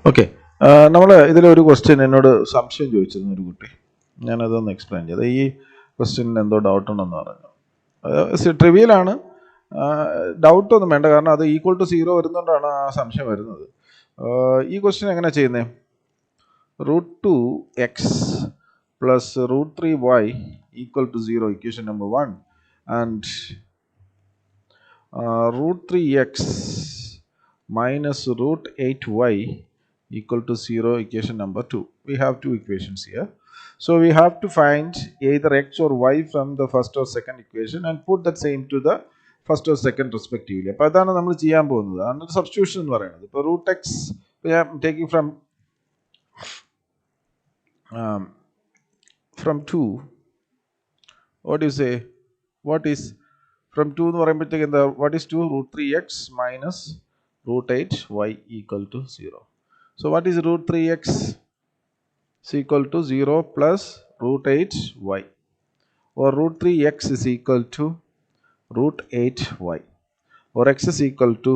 Okay, നമ്മൾ ഇതിലൊരു question എന്നോട് സംശയം ചോദിച്ചിരുന്നു ഒരു കുട്ടി. ഞാനതൊന്ന് എക്സ്പ്ലെയിൻ ചെയ്തത്. ഈ ക്വസ്റ്റ്യനിൽ എന്തോ ഡൗട്ട് ഉണ്ടെന്ന് പറഞ്ഞു. ട്രിവിയലാണ്, ഡൗട്ടൊന്നും വേണ്ട, കാരണം അത് ഈക്വൽ ടു 0 വരുന്നതുകൊണ്ടാണ് ആ സംശയം വരുന്നത്. ഈ ക്വസ്റ്റ്യൻ എങ്ങനെ ചെയ്യുന്നത്? √2x plus √3y equal to 0, equation number 1, and √3x minus √8y equal to 0, equation number 2. We have two equations here. So we have to find either x or y from the first or second equation and put that same to the first or second respectively. അപ്പോൾ അതാണ് നമ്മൾ ചെയ്യാൻ പോകുന്നത്. ആണ് substitution എന്ന് പറയുന്നത്. ഇപ്പോൾ √x I am taking from 2. What do you say? What is from 2 എന്ന് പറയുമ്പോഴത്തേക്ക് എന്താ? What is 2? √3x minus √8y equal to 0. So what is √3x? Is equal to 0 plus √8y, or √3x is equal to √8y, or x is equal to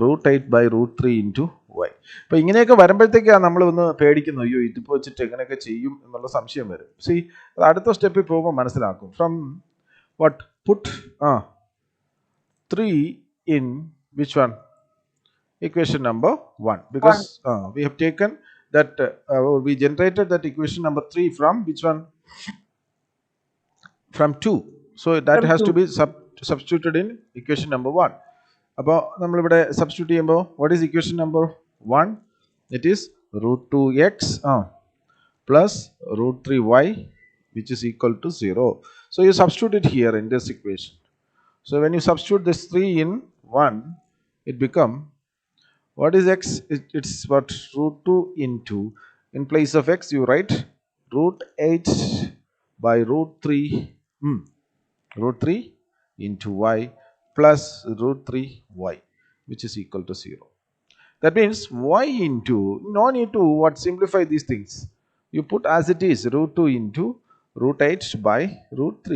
√8 by √3 into y. അപ്പോൾ ഇങ്ങനെയൊക്കെ വരുമ്പോഴത്തേക്കാണ് നമ്മൾ ഒന്ന് പേടിക്കുന്നത്, അയ്യോ ഇതിപ്പോൾ വെച്ചിട്ട് എങ്ങനെയൊക്കെ ചെയ്യും എന്നുള്ള സംശയം വരും. സി, അടുത്ത സ്റ്റെപ്പിൽ പോകുമ്പോൾ മനസ്സിലാക്കും. From what? Put 3 in which one? Equation number 1, because we have taken that we generated that equation number 3 from which one? From 2. So that from has 2 to be substituted in equation number 1. അപ്പോൾ നമ്മളിവിടെ substitute ചെയ്യുമ്പോൾ what is equation number 1? It is √2x plus √3y which is equal to 0. So you substitute it here in this equation. So when you substitute this 3 in 1, it become, what is x? It's what? √2 into, in place of x you write √8 by √3 into y plus √3y which is equal to 0. That means y into, no need to what simplify these things. You put as it is, √2 into √8 by √3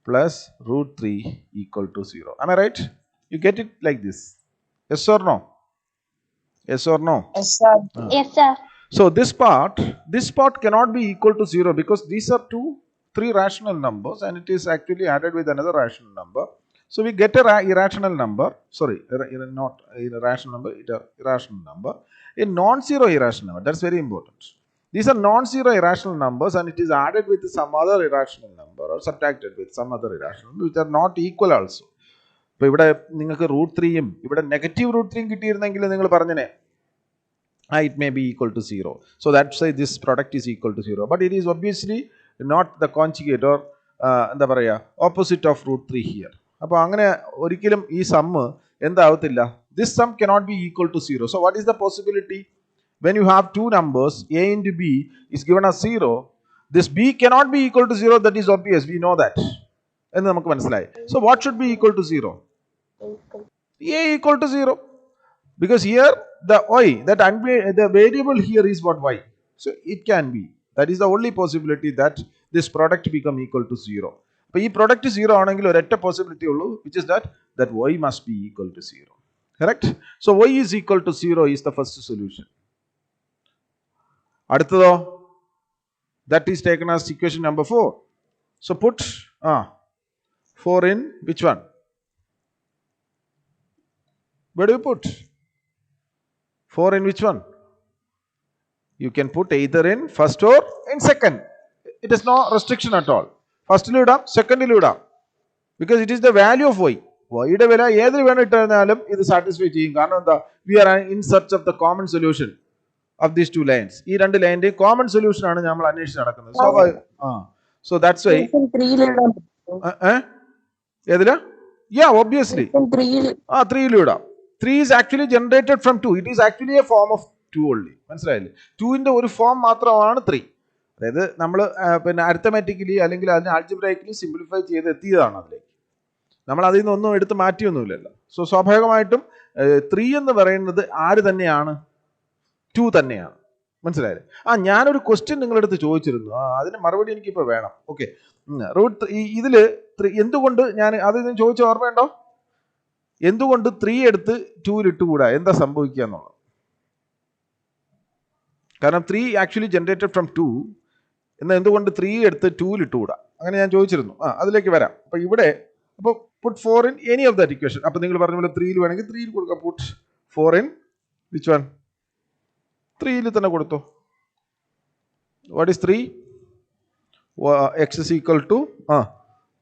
plus √3 equal to 0. Am I right? You get it like this? Yes or no? Yes or no? Yes, sir. Yes, sir. So this part cannot be equal to 0 because these are three rational numbers and it is actually added with another rational number. So we get a irrational number, sorry, not a rational number, it a irrational number, a non-zero irrational number. That's very important. These are non-zero irrational numbers and it is added with some other irrational number or subtracted with some other irrational number which are not equal also. ഇപ്പോൾ ഇവിടെ നിങ്ങൾക്ക് √3യും ഇവിടെ negative √3യും കിട്ടിയിരുന്നെങ്കിൽ നിങ്ങൾ പറഞ്ഞേ it may be equal to 0. So that's why this product is equal to 0. But it is obviously not the conjugate or എന്താ പറയുക opposite of √3 here. അപ്പോൾ അങ്ങനെ ഒരിക്കലും ഈ sum എന്താവത്തില്ല. This sum cannot be equal to 0. So what is the possibility? When you have two numbers a into b is given as 0, this b cannot be equal to 0. That is obvious, we know that. എന്ന് നമുക്ക് മനസ്സിലായി. So what should be equal to 0? A equal to 0. Because here the y, the variable here is what? Y. So it can be. That is the only possibility that this product become equal to 0. അപ്പോൾ ഈ product 0 ആണെങ്കിൽ ഒരൊറ്റ possibility ഉള്ളൂ, which is that y must be equal to 0. Correct? So y is equal to 0 is the first solution. അടുത്തതോ, that is taken as equation number 4. So put 4 in which one? Where do you put 4 in which one? You can put either in first or in second. It is no restriction at all. First ഇടാം, സെക്കൻഡിൽ ഇടാം, because it is the value of y. യുടെ വില ഏതിൽ വേണം ഇട്ടാലും ഇത് satisfy ചെയ്യും. കാരണം എന്താ? We are in search of the common solution of these two lines. ഈ രണ്ട് ലൈനിന്റെ കോമൺ സൊല്യൂഷൻ ആണ് നമ്മൾ അന്വേഷിച്ച് നടക്കുന്നത്. So that's why ഏതിലാ? Yeah, obviously 3 ഇടാം. 3 is actually generated from 2. It is actually a form of 2 only. മനസ്സിലായില്ലേ? 2ന്റെ ഒരു ഫോം മാത്രമാണ് 3. അതായത് നമ്മൾ പിന്നെ അരിത്തമാറ്റിക്കലി അല്ലെങ്കിൽ അതിനെ ആൾജിബ്രായിക്കലി സിംപ്ലിഫൈ ചെയ്ത് എത്തിയതാണ് അതിലേക്ക്. നമ്മൾ അതിൽ നിന്നൊന്നും എടുത്ത് മാറ്റിയൊന്നുമില്ലല്ലോ. സോ സ്വാഭാവികമായിട്ടും 3 എന്ന് പറയുന്നത് ആര് തന്നെയാണ്? 2 തന്നെയാണ്. മനസ്സിലായില്ലേ? ഞാനൊരു ക്വസ്റ്റ്യൻ നിങ്ങളടുത്ത് ചോദിച്ചിരുന്നു, അതിന് മറുപടി എനിക്കിപ്പോൾ വേണം. ഓക്കെ, ഇതിൽ എന്തുകൊണ്ട് ഞാൻ അത് ചോദിച്ച ഓർമ്മയുണ്ടോ? എന്തുകൊണ്ട് 3 എടുത്ത് 2 ഇട്ടുകൂടാ? എന്താ സംഭവിക്കുക എന്നുള്ളത്? കാരണം 3 ആക്ച്വലി ജനറേറ്റഡ് ഫ്രം 2. എന്നാൽ എന്തുകൊണ്ട് 3 എടുത്ത് 2-ൽ ഇട്ടുകൂടാ? അങ്ങനെ ഞാൻ ചോദിച്ചിരുന്നു. അതിലേക്ക് വരാം. അപ്പോൾ ഇവിടെ അപ്പോൾ put 4 in any of that equation. അപ്പോൾ നിങ്ങൾ പറഞ്ഞ പോലെ 3-ൽ വേണമെങ്കിൽ 3-ൽ കൊടുക്കുക. Put 4 in which one? 3-ൽ തന്നെ കൊടുത്തോ. What is 3? X is equal to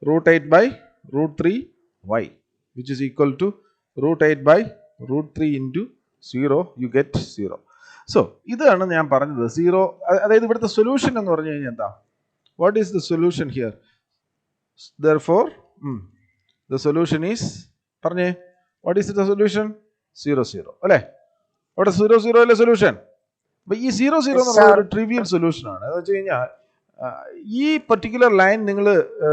root 8 by root 3 y, which is equal to root 8 by root 3 into 0. You get 0. So ഇതാണ് ഞാൻ പറഞ്ഞത്. 0, അതായത് ഇവിടുത്തെ സൊല്യൂഷൻ എന്ന് പറഞ്ഞു കഴിഞ്ഞാൽ എന്താ? What is the solution here? Therefore the solution is, പറഞ്ഞേ, what is the solution? 0 0 അല്ലേ? അവിടെ 0 0 അല്ലേ സൊല്യൂഷൻ? അപ്പോൾ ഈ 0 0 എന്നുള്ള ഒരു ട്രിവിയൽ സൊല്യൂഷൻ ആണ്. എന്ന് വെച്ച് കഴിഞ്ഞാൽ ഈ പർട്ടിക്കുലർ ലൈൻ നിങ്ങൾ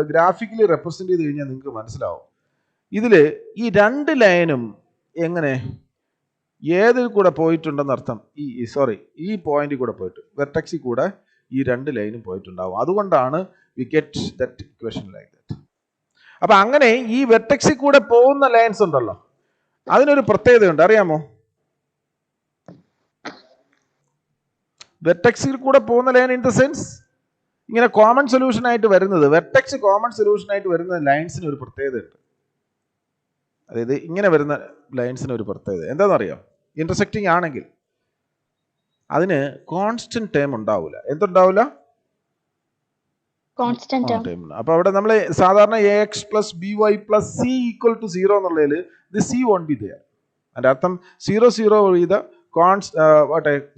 ഗ്രാഫിക്കലി റെപ്രസെന്റ് ചെയ്ത് കഴിഞ്ഞാൽ നിങ്ങൾക്ക് മനസ്സിലാവും. ഇതിൽ ഈ രണ്ട് ലൈനും എങ്ങനെ ഏതിൽ കൂടെ പോയിട്ടുണ്ടെന്ന് അർത്ഥം. ഈ പോയിന്റിൽ കൂടെ പോയിട്ട് വെർട്ടെക്സിൽ കൂടെ ഈ രണ്ട് ലൈനും പോയിട്ടുണ്ടാവും. അതുകൊണ്ടാണ് we get that equation like that. അപ്പൊ അങ്ങനെ ഈ വെർട്ടെക്സിൽ കൂടെ പോകുന്ന ലൈൻസ് ഉണ്ടല്ലോ, അതിനൊരു പ്രത്യേകതയുണ്ട്, അറിയാമോ? വെർട്ടെക്സിൽ കൂടെ പോകുന്ന ലൈൻ ഇൻ ദ സെൻസ് ഇങ്ങനെ കോമൺ സൊല്യൂഷൻ ആയിട്ട് വരുന്നത്, വെർട്ടെക്സ് കോമൺ സൊല്യൂഷൻ ആയിട്ട് വരുന്ന ലൈൻസിന് ഒരു പ്രത്യേകതയുണ്ട്. അതായത് ഇങ്ങനെ വരുന്ന ലൈൻസിന് ഒരു പ്രത്യേകത എന്താണെന്നറിയാം? ഇന്റർസെക്റ്റിംഗ് ആണെങ്കിൽ അതിന് കോൺസ്റ്റന്റ് ടേം ഉണ്ടാവില്ല. എന്തുണ്ടാവില്ല? ടേം. അപ്പൊ അവിടെ നമ്മൾ സാധാരണ ax plus by plus c equal to 0 എന്നുള്ളതിൽ the c won't be there. അതിന്റെ അർത്ഥം 0 0 ചെയ്ത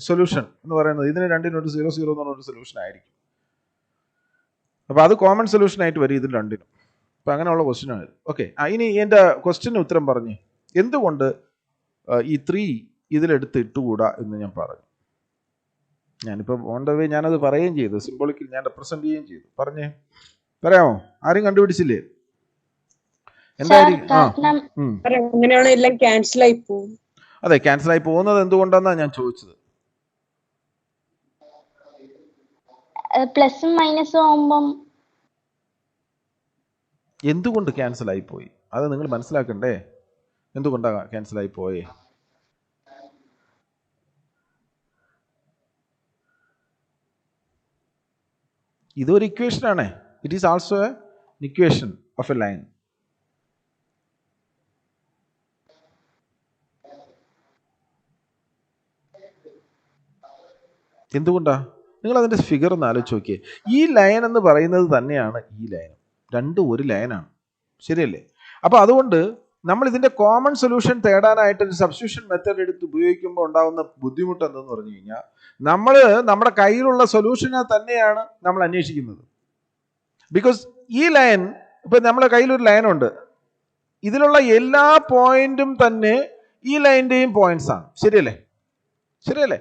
സൊല്യൂഷൻ എന്ന് പറയുന്നത് ഇതിന് രണ്ടിനൊരു 0 0 എന്ന് പറഞ്ഞൊരു സൊല്യൂഷൻ ആയിരിക്കും. അപ്പൊ അത് കോമൺ സൊല്യൂഷൻ ആയിട്ട് വരും ഇതിൽ രണ്ടിനും. അപ്പൊ അങ്ങനെയുള്ള ക്വസ്റ്റ്യൻ ആണ്. ഓക്കെ, ഇനി എന്റെ ക്വസ്റ്റ്യന് ഉത്തരം പറഞ്ഞ് എന്തുകൊണ്ട് ഈ 3 ഇതിലെടുത്ത് ഇട്ടുകൂടാ എന്ന് ഞാൻ പറഞ്ഞു. ഞാനിപ്പം ഓൺ ദ വേ ഞാനത് പറയുകയും ചെയ്തു, സിംബോളിക്കിൽ ഞാൻ റെപ്രസെന്റ് ചെയ്യുകയും ചെയ്തു. പറഞ്ഞേ, പറയാമോ? ആരും കണ്ടുപിടിച്ചില്ലേ? അതെ, ക്യാൻസൽ ആയി പോകുന്നത് എന്തുകൊണ്ടാന്നാ ഞാൻ ചോദിച്ചത്. പ്ലസും മൈനസും ആവുമ്പം എന്തുകൊണ്ട് ക്യാൻസൽ ആയി പോയി അത് നിങ്ങൾ മനസ്സിലാക്കണ്ടേ. എന്തുകൊണ്ടാ ക്യാൻസൽ ആയി പോയേ? ഇതൊരു ഇക്വേഷൻ ആണ്. It is also N equation of A line. എന്തുകൊണ്ടാ? നിങ്ങൾ അതിന്റെ ഫിഗർ ഒന്ന് ആലോചിച്ച് നോക്കിയേ. ഈ ലൈൻ എന്ന് പറയുന്നത് തന്നെയാണ് ഈ ലൈൻ, രണ്ടും ഒരു ലൈനാണ്, ശരിയല്ലേ? അപ്പൊ അതുകൊണ്ട് നമ്മൾ ഇതിന്റെ കോമൺ സൊല്യൂഷൻ തേടാനായിട്ട് ഒരു സബ്സ്റ്റിറ്റ്യൂഷൻ മെത്തേഡ് എടുത്ത് ഉപയോഗിക്കുമ്പോൾ ഉണ്ടാകുന്ന ബുദ്ധിമുട്ട് എന്തെന്ന് പറഞ്ഞു കഴിഞ്ഞാൽ, നമ്മൾ നമ്മുടെ കയ്യിലുള്ള സൊല്യൂഷനെ തന്നെയാണ് നമ്മൾ അന്വേഷിക്കുന്നത്. ബിക്കോസ് ഈ ലൈൻ, ഇപ്പൊ നമ്മുടെ കയ്യിലൊരു ലൈനുണ്ട്, ഇതിലുള്ള എല്ലാ പോയിന്റും തന്നെ ഈ ലൈനിന്റെയും പോയിന്റ്സ് ആണ്, ശരിയല്ലേ? ശരിയല്ലേ?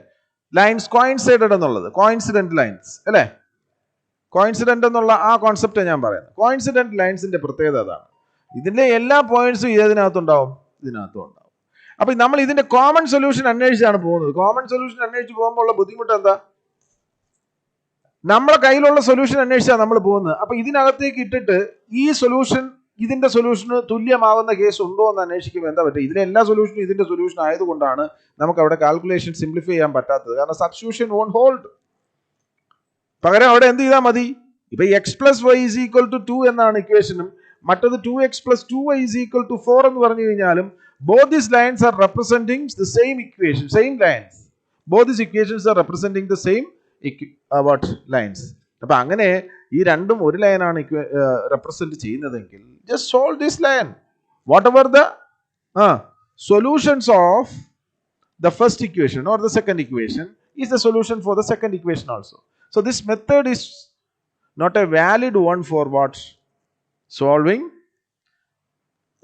ലൈൻസ് കോയിൻസൈഡഡ് എന്നുള്ളത്, കോയിൻസിഡന്റ് ലൈൻസ് അല്ലേ? കോയിൻസിഡന്റ് എന്നുള്ള ആ കോൺസെപ്റ്റ് ഞാൻ പറയുന്നത്. കോയിൻസിഡന്റ് ലൈൻസിന്റെ പ്രത്യേകത അതാണ്. ഇതിന്റെ എല്ലാ പോയിന്റ്സും ഇതിനകത്തുണ്ടാവും, ഇതിനകത്തും ഉണ്ടാവും. അപ്പൊ നമ്മൾ ഇതിന്റെ കോമൺ സൊല്യൂഷൻ അന്വേഷിച്ചാണ് പോകുന്നത്. കോമൺ സൊല്യൂഷൻ അന്വേഷിച്ച് പോകുമ്പോൾ ഉള്ള ബുദ്ധിമുട്ട് എന്താ? നമ്മളെ കയ്യിലുള്ള സൊല്യൂഷൻ അന്വേഷിച്ചാണ് നമ്മൾ പോകുന്നത്. അപ്പൊ ഇതിനകത്തേക്ക് ഇട്ടിട്ട് ഈ സൊല്യൂഷൻ ഇതിന്റെ സൊല്യൂഷന് തുല്യമാവുന്ന കേസ് ഉണ്ടോ എന്ന് അന്വേഷിക്കുമ്പോൾ എന്താ പറ്റുക? ഇതിലെ എല്ലാ സൊല്യൂഷനും ഇതിന്റെ സൊല്യൂഷൻ ആയതുകൊണ്ടാണ് നമുക്ക് അവിടെ കാൽക്കുലേഷൻ സിംപ്ലിഫൈ ചെയ്യാൻ പറ്റാത്തത്. കാരണം സബ്സ്റ്റിറ്റ്യൂഷൻ വോണ്ട് ഹോൾഡ്. പകരം അവിടെ എന്ത് ചെയ്താൽ മതി? ഇപ്പൊ X plus Y is equal to 2 എന്നാണ് ഇക്വേഷനും, മറ്റത് 2x plus 2y is equal to 4 എന്ന് പറഞ്ഞു കഴിഞ്ഞാലും both these lines are representing the same equation, same lines. Both these equations are representing the same lines. അപ്പൊ അങ്ങനെ ഈ രണ്ടും ഒരു ലൈനാണ് റെപ്രസെന്റ് ചെയ്യുന്നതെങ്കിൽ just solve this line. Whatever the solutions of the first equation or the second equation is the solution for the second equation also. So this method is not a valid one for what? Solving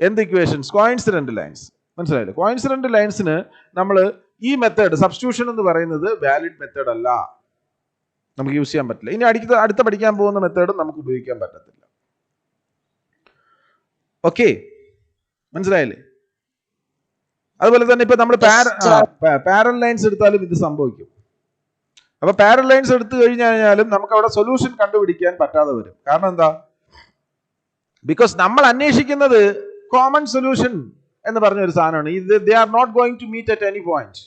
എന്ത് equations? Coincident lines. മനസ്സിലായില്ലേ? Coincident ലൈൻസിന് നമ്മൾ ഈ method substitution എന്ന് പറയുന്നത് valid method അല്ല, നമുക്ക് use ചെയ്യാൻ പറ്റില്ല. ഇനി അടുത്ത പഠിക്കാൻ പോകുന്ന മെത്തേഡും നമുക്ക് ഉപയോഗിക്കാൻ പറ്റത്തില്ല. ഓക്കെ, മനസ്സിലായില്ലേ? അതുപോലെ തന്നെ ഇപ്പൊ നമ്മൾ പാരലൽ ലൈൻസ് എടുത്താലും ഇത് സംഭവിക്കും. അപ്പൊ പാരലൽ ലൈൻസ് എടുത്തു കഴിഞ്ഞാലും നമുക്ക് അവിടെ സൊല്യൂഷൻ കണ്ടുപിടിക്കാൻ പറ്റാതെ വരും. കാരണം എന്താ? ബിക്കോസ് നമ്മൾ അന്വേഷിക്കുന്നത് കോമൺ സൊല്യൂഷൻ എന്ന് പറഞ്ഞ ഒരു സാധനമാണ്. They are not going to meet at any point.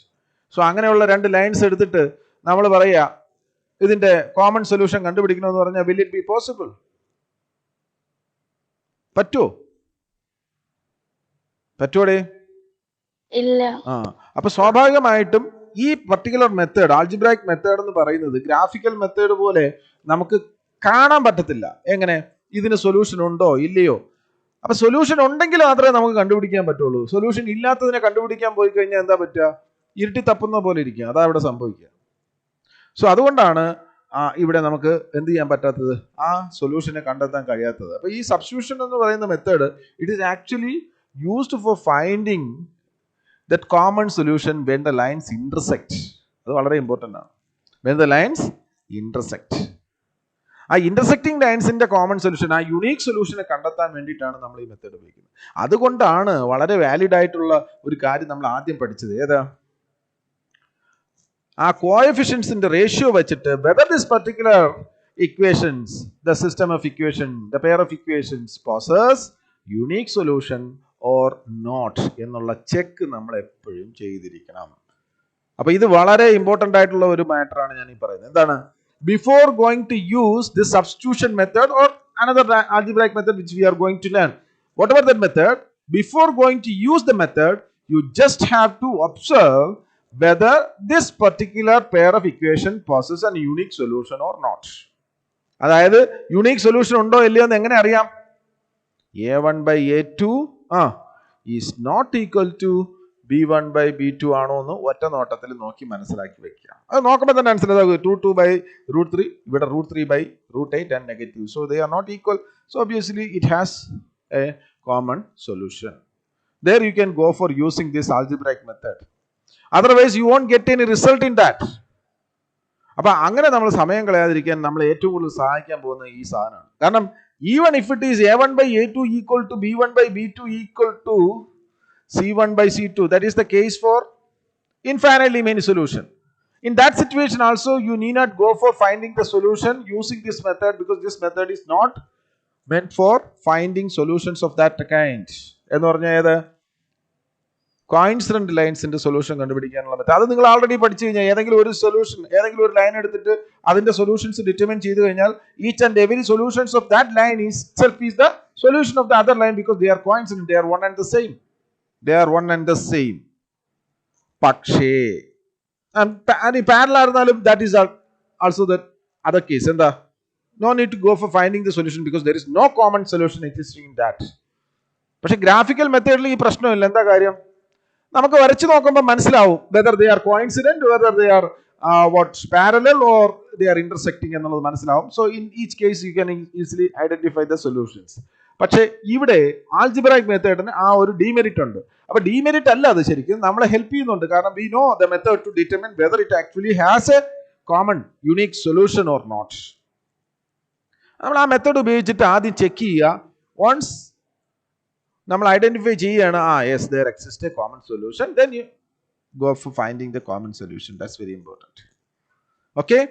So അങ്ങനെയുള്ള രണ്ട് ലൈൻസ് എടുത്തിട്ട് നമ്മൾ പറയുക ഇതിന്റെ കോമൺ സൊല്യൂഷൻ കണ്ടുപിടിക്കണമെന്ന് പറഞ്ഞാൽ വിൽ ഇറ്റ് ബി പോസിബിൾ? പറ്റുമോടെ? ഇല്ല. അപ്പൊ സ്വാഭാവികമായിട്ടും ഈ പർട്ടിക്കുലർ മെത്തേഡ്, ആൾജിബ്രായിക് മെത്തേഡ് എന്ന് പറയുന്നത് ഗ്രാഫിക്കൽ മെത്തേഡ് പോലെ നമുക്ക് കാണാൻ പറ്റത്തില്ല. എങ്ങനെ? ഇതിന് സൊല്യൂഷൻ ഉണ്ടോ ഇല്ലയോ? അപ്പൊ സൊല്യൂഷൻ ഉണ്ടെങ്കിൽ മാത്രമേ നമുക്ക് കണ്ടുപിടിക്കാൻ പറ്റുള്ളൂ. സൊല്യൂഷൻ ഇല്ലാത്തതിനെ കണ്ടുപിടിക്കാൻ പോയി കഴിഞ്ഞാൽ എന്താ പറ്റുക? ഇരുട്ടി തപ്പുന്ന പോലെ ഇരിക്കുക. അതാ ഇവിടെ സംഭവിക്കുക. സോ അതുകൊണ്ടാണ് ഇവിടെ നമുക്ക് എന്ത് ചെയ്യാൻ പറ്റാത്തത്, ആ സൊല്യൂഷനെ കണ്ടെത്താൻ കഴിയാത്തത്. അപ്പൊ ഈ സബ്സ്റ്റിറ്റ്യൂഷൻ എന്ന് പറയുന്ന method it is actually used for finding that common solution when the lines intersect. അത് വളരെ ഇമ്പോർട്ടൻ്റ് ആണ്. വെൻ ദ ലൈൻസ് ഇന്റർസെക്റ്റ്, ആ ഇന്റർസെക്റ്റിംഗ് ലൈൻസിന്റെ കോമൺ സൊല്യൂഷൻ, ആ യുണീക് സൊല്യൂഷനെ കണ്ടെത്താൻ വേണ്ടിയിട്ടാണ് നമ്മൾ ഈ മെത്തേഡ് ഉപയോഗിക്കുന്നത്. അതുകൊണ്ടാണ് വളരെ വാലിഡ് ആയിട്ടുള്ള ഒരു കാര്യം നമ്മൾ ആദ്യം പഠിച്ചത്. ഏതാ? ആ കോഎഫിഷ്യൻസിന്റെ റേഷ്യോ വെച്ചിട്ട് whether this particular equations, the system of equation, the pair of equations possess unique solution or not എന്നുള്ള ചെക്ക് നമ്മൾ എപ്പോഴും ചെയ്തിരിക്കണം. അപ്പൊ ഇത് വളരെ ഇമ്പോർട്ടൻ്റ് ആയിട്ടുള്ള ഒരു മാറ്റർ ആണ് ഞാൻ ഈ പറയുന്നത്. എന്താണ്? Before going to use this substitution method or another algebraic method which we are going to learn, whatever that method, before going to use the method, you just have to observe whether this particular pair of equation possesses a unique solution or not. അതായത് unique solution ഉണ്ടോ ഇല്ലയോ എന്ന് എങ്ങനെ അറിയാം? a1 by a2 is not equal to b1 by b2 ആണോ എന്ന് ഒറ്റ നോട്ടത്തിൽ നോക്കി മനസ്സിലാക്കി വെക്കുക. അത് നോക്കുമ്പോൾ തന്നെ മനസ്സിലാകും. 2 by root 3, ഇവിടെ root 3 by root 8 and negative. So they are not equal. So obviously it has a common solution. There you can go for using this algebraic method. Otherwise you won't get any result in that. അപ്പൊ അങ്ങനെ നമ്മൾ സമയം കളയാതിരിക്കാൻ നമ്മൾ ഏറ്റവും കൂടുതൽ സഹായിക്കാൻ പോകുന്ന ഈ സാധനമാണ്. കാരണം even if it is a1 by a2 equal to b1 by b2 equal to c1 by c2, that is the case for infinitely many solution. In that situation also you need not go for finding the solution using this method, because this method is not meant for finding solutions of that kind. എന്ന് പറഞ്ഞാൽ ഏത്? Coincident ലൈൻസിന്റെ solution കണ്ടുപിടിക്കാനുള്ള method. അത് നിങ്ങൾ already പഠിച്ചു കഴിഞ്ഞാൽ ഏതെങ്കിലും ഒരു സൊല്യൂഷൻ, ഏതെങ്കിലും ഒരു ലൈൻ എടുത്തിട്ട് അതിന്റെ സൊല്യൂഷൻസ് ഡിറ്റർമിൻ ചെയ്തു കഴിഞ്ഞാൽ each and every solutions of that line is itself is the solution of the other line, because they are coincident, they are one and the same. They are one and the same. പക്ഷേ parallel ആയിരുന്നാലും that is also the other case. എന്താ? No need to go for finding the solution because there is no common solution existing in that. പക്ഷെ graphical മെത്തേഡിൽ ഈ പ്രശ്നമില്ല. എന്താ കാര്യം? നമുക്ക് വരച്ചു നോക്കുമ്പോൾ മനസ്സിലാവും whether they are coincident, whether they are parallel or they are intersecting എന്നുള്ളത് മനസ്സിലാവും. So in each case you can easily identify the solutions. പക്ഷേ ഇവിടെ ആൾജിബ്രായിക് മെത്തേഡിന് ആ ഒരു ഡീമെറിറ്റ് ഉണ്ട്. അപ്പൊ ഡീമെറിറ്റ് അല്ല, അത് ശരിക്കും നമ്മളെ ഹെൽപ്പ് ചെയ്യുന്നുണ്ട്. കാരണം we know the method to determine whether it actually has a common unique solution or not. നമ്മൾ ആ മെത്തേഡ് ഉപയോഗിച്ചിട്ട് ആദ്യം ചെക്ക് ചെയ്യുക. വൺസ് നമ്മൾ ഐഡന്റിഫൈ ചെയ്യുകയാണ് yes there exists a common solution, then you go for finding the common solution. That's very important. Okay,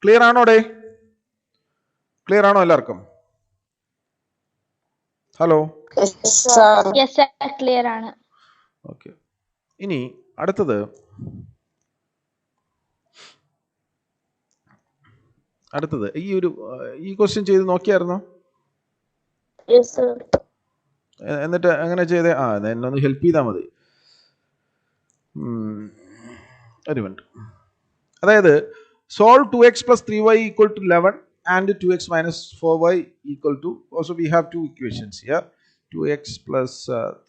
clear ആണോ day? Clear ആണോ എല്ലാവർക്കും? ഹലോ? Yes sir, clear ആണ്. ഓക്കെ, ഇനി അടുത്തത് ഈ ക്വസ്റ്റ്യൻ ചെയ്ത് നോക്കിയായിരുന്നോ? Yes sir. എന്നിട്ട് എങ്ങനെ ചെയ്തേ? എന്നെ ഒന്ന് ഹെൽപ്പ് ചെയ്താൽ മതി. ഒരു മിനിറ്റ്. അതായത് solve 2x plus 3y equal to 11 and 2x minus 4y equal to, also we have two equations here. 2x plus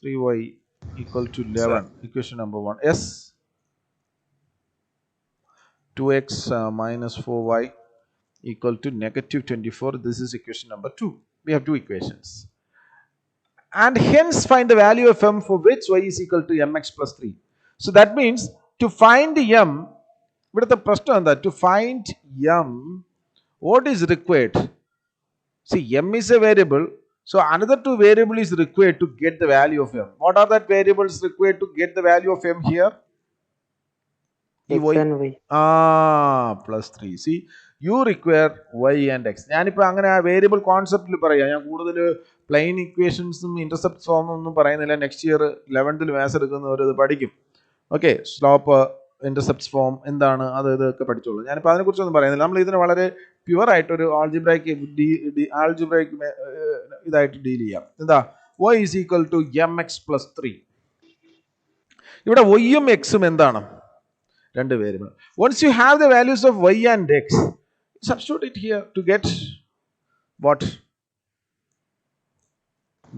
3y equal to 11, equation number 1. Yes, 2x minus 4y equal to negative 24. This is equation number 2. We have two equations. And hence find the value of m for which y is equal to mx plus 3. So that means to find m, ഇവിടുത്തെ പ്രശ്നം എന്താ? To find m, what is required? See, m is a variable, so another two variable is required to get the value of m. What are that variables required to get the value of m here? X and y. Plus 3. See, you require y and x. ഞാനിപ്പോൾ അങ്ങനെ ആ variable കോൺസെപ്റ്റിൽ പറയാം. ഞാൻ കൂടുതൽ plain ഇക്വേഷൻസും intercept ഫോമും ഒന്നും പറയുന്നില്ല. Next year 11th maths എടുക്കുന്നവർ ഇത് പഠിക്കും. ഓക്കെ, സ്ലോപ്പ് ഇന്റർസെപ്റ്റ്സ് ഫോം എന്താണ് അത് ഇതൊക്കെ പഠിച്ചോളൂ. ഞാനിപ്പോൾ അതിനെക്കുറിച്ചൊന്നും പറയുന്നില്ല. നമ്മൾ ഇതിന് വളരെ പ്യുവറായിട്ടൊരു ആൾജിബ്രൈക്ക് ഇതായിട്ട് ഡീൽ ചെയ്യാം. എന്താ y is equal to mx plus 3. ഇവിടെ വൈയും എക്സും എന്താണ്? രണ്ട് variable. Once you have the values of y and x, substitute it here to get what?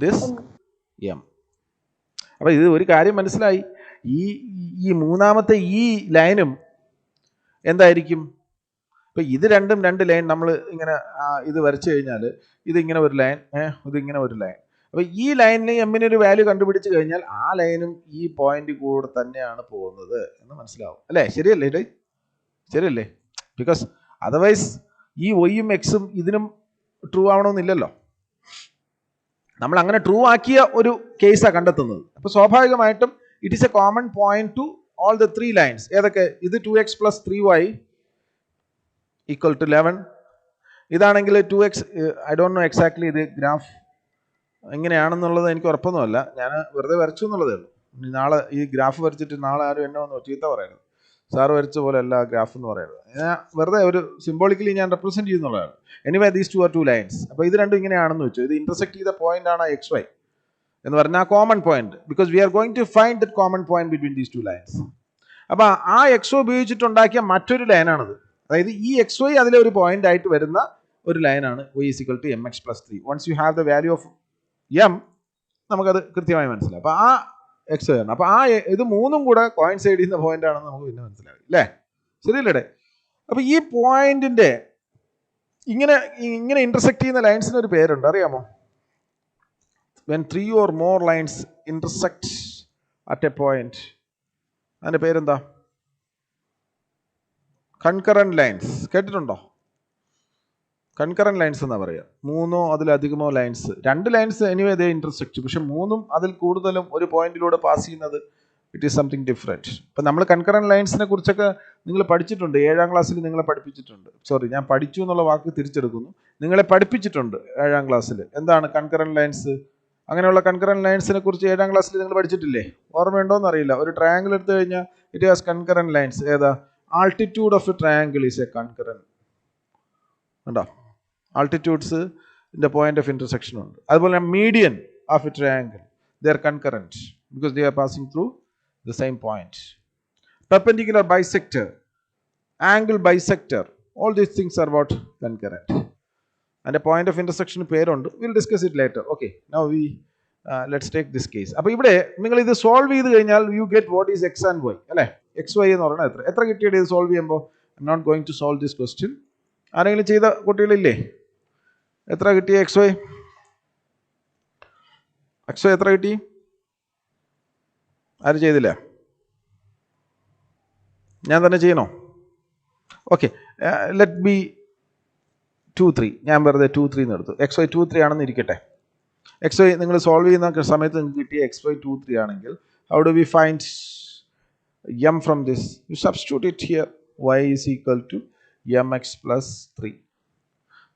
This m. അപ്പോൾ ഇത് ഒരു കാര്യം മനസ്സിലായി. ഈ മൂന്നാമത്തെ ഈ ലൈനും എന്തായിരിക്കും? ഇപ്പം ഇത് രണ്ടും രണ്ട് ലൈൻ നമ്മൾ ഇങ്ങനെ ഇത് വരച്ചു കഴിഞ്ഞാൽ ഇതിങ്ങനെ ഒരു ലൈൻ, ഇതിങ്ങനെ ഒരു ലൈൻ. അപ്പോൾ ഈ ലൈനിന് എമ്മിന് ഒരു വാല്യൂ കണ്ടുപിടിച്ച് കഴിഞ്ഞാൽ ആ ലൈനും ഈ പോയിന്റ് കൂടെ തന്നെയാണ് പോകുന്നത് എന്ന് മനസ്സിലാവും അല്ലേ? ശരിയല്ലേ ഇത്? ശരിയല്ലേ? ബിക്കോസ് അതർവൈസ് ഈ വൈയും എക്സും ഇതിനും ട്രൂ ആവണമെന്നില്ലല്ലോ. നമ്മൾ അങ്ങനെ ട്രൂ ആക്കിയ ഒരു കേസാണ് കണ്ടെത്തുന്നത്. അപ്പോൾ സ്വാഭാവികമായിട്ടും it is A common point two all the 3 lines. ഏതൊക്കെ? ഇത് 2x plus 3y equal to 11. ഇതാണെങ്കിൽ 2x, I don't know exactly ഇത് ഗ്രാഫ് എങ്ങനെയാണെന്നുള്ളത് എനിക്ക് ഉറപ്പൊന്നുമല്ല. ഞാൻ വെറുതെ വരച്ചു എന്നുള്ളതേ ഉള്ളൂ. നാളെ ഈ ഗ്രാഫ് വരച്ചിട്ട് നാളെ ആരും എന്നെ ഒന്ന് ചീത്ത പറയരുത്. സാറ് വരച്ച പോലെ അല്ല ഗ്രാഫ് എന്ന് പറയുന്നത്. ഞാൻ വെറുതെ ഒരു സിംബോളിക്കലി ഞാൻ റെപ്രസെന്റ് ചെയ്യുന്നുള്ളതാണ്. Anyway these 2 are 2 lines. അപ്പോൾ ഇത് രണ്ടും ഇങ്ങനെയാണെന്ന് വെച്ചു. ഇത് ഇന്റർസെക്ട് ചെയ്ത പോയിന്റ് ആണ് XY എന്ന് പറഞ്ഞാൽ ആ common point. Because we are going to find that common point between these 2 lines. അപ്പോൾ ആ XY ഉപയോഗിച്ചിട്ടുണ്ടാക്കിയ മറ്റൊരു ലൈനാണിത്. അതായത് ഈ XY അതിലെ ഒരു പോയിന്റ് ആയിട്ട് വരുന്ന ഒരു ലൈനാണ് y is equal to mx plus 3. Once you have the value of m, നമുക്കത് കൃത്യമായി മനസ്സിലാവും. അപ്പോൾ ആ XY ആണ്. അപ്പോൾ ആ ഇത് മൂന്നും കൂടെ കോയിൻസൈഡ് ചെയ്യുന്ന പോയിന്റ് ആണെന്ന് നമുക്ക് പിന്നെ മനസ്സിലാവും അല്ലേ? ശരിയല്ലേ? അപ്പോൾ ഈ പോയിന്റിന്റെ ഇങ്ങനെ ഇന്റർസെക്ട് ചെയ്യുന്ന ലൈൻസിന് ഒരു പേരുണ്ട്, അറിയാമോ? when 3 or more lines intersect at a point, അതിന്റെ പേരെന്താ? Concurrent lines. കേട്ടിട്ടുണ്ടോ? കൺകറന്റ് ലൈൻസ് എന്നാ പറയുക. മൂന്നോ അതിലധികമോ ലൈൻസ്, 2 ലൈൻസ് എനിവേ ദേ ഇന്റർസെക്ട്, പക്ഷെ 3ഉം അതിൽ കൂടുതലും ഒരു പോയിന്റിലൂടെ പാസ് ചെയ്യുന്നത് ഇറ്റ് ഈസ് സംതിങ് ഡിഫറെൻറ്റ്. ഇപ്പം നമ്മൾ കൺകറന്റ് ലൈൻസിനെ കുറിച്ചൊക്കെ നിങ്ങൾ പഠിച്ചിട്ടുണ്ട്. 7ാം ക്ലാസ്സിൽ നിങ്ങളെ പഠിപ്പിച്ചിട്ടുണ്ട്. സോറി, ഞാൻ പഠിച്ചു എന്നുള്ള വാക്ക് തിരിച്ചെടുക്കുന്നു. നിങ്ങളെ പഠിപ്പിച്ചിട്ടുണ്ട് 7ാം ക്ലാസ്സിൽ. എന്താണ് കൺകറന്റ് ലൈൻസ്? അങ്ങനെയുള്ള കൺകറന്റ് ലൈൻസിനെ കുറിച്ച് 7ാം ക്ലാസ്സിൽ നിങ്ങൾ പഠിച്ചിട്ടില്ലേ? ഓർമ്മയുണ്ടോയെന്ന് അറിയില്ല. ഒരു ട്രയാങ്കിൾ എടുത്തു കഴിഞ്ഞാൽ ഇറ്റ് ഹാസ് കൺകറന്റ് ലൈൻസ്. ഏതാ? Altitude of A triangle is A concurrent. ഉണ്ടോ? ആൾട്ടിറ്റ്യൂഡ്സിൻ്റെ പോയിന്റ് ഓഫ് ഇന്റർസെക്ഷൻ ഉണ്ട്. അതുപോലെ median of A triangle, they are concurrent because they are passing through the same point. Perpendicular bisector, angle bisector, all these things are what? Concurrent. അതിൻ്റെ point of ഇന്റർസെക്ഷന് പേരുണ്ട്. Will discuss it later. Okay, now we let's take this case. അപ്പോൾ ഇവിടെ നിങ്ങൾ ഇത് solve ചെയ്ത് കഴിഞ്ഞാൽ you get what is X and Y അല്ലേ? XY എന്ന് പറയുന്നത് എത്ര കിട്ടിയത് ഇത് സോൾവ് ചെയ്യുമ്പോൾ? I'm not going to solve this question. ആരെങ്കിലും ചെയ്ത കുട്ടികളില്ലേ? എത്ര കിട്ടിയ XY എത്ര കിട്ടി? ആരും ചെയ്തില്ല? ഞാൻ തന്നെ ചെയ്യണോ? Okay, let be 2, 3. ഞാൻ വെറുതെ 2, 3 എന്ന് എടുത്തു. XY 2, 3 ആണെന്ന് ഇരിക്കട്ടെ. XY നിങ്ങൾ സോൾവ് ചെയ്യുന്ന സമയത്ത് നിങ്ങൾക്ക് കിട്ടിയ XY 2, 3 ആണെങ്കിൽ how do we find m from this? You substitute it here. Y is equal to mx plus 3.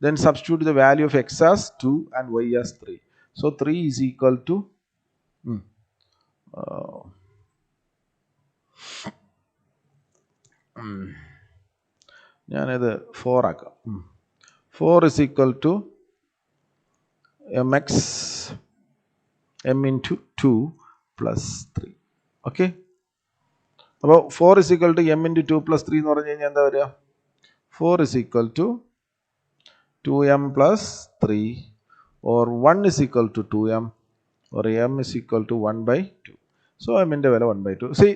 Then substitute the value of x as 2 and y as 3. So 3 is equal to ഞാനിത് 4 ആക്കാം. 4 is equal to mx m into 2 plus 3. Okay, അപ്പോൾ 4 is equal to m into 2 plus 3 എന്ന് പറഞ്ഞു കഴിഞ്ഞാൽ എന്താ വരിക? 4 is equal to 2m plus 3 or 1 is equal to 2m or m is equal to 1 by 2. So mൻ്റെ വില 1 by 2. See,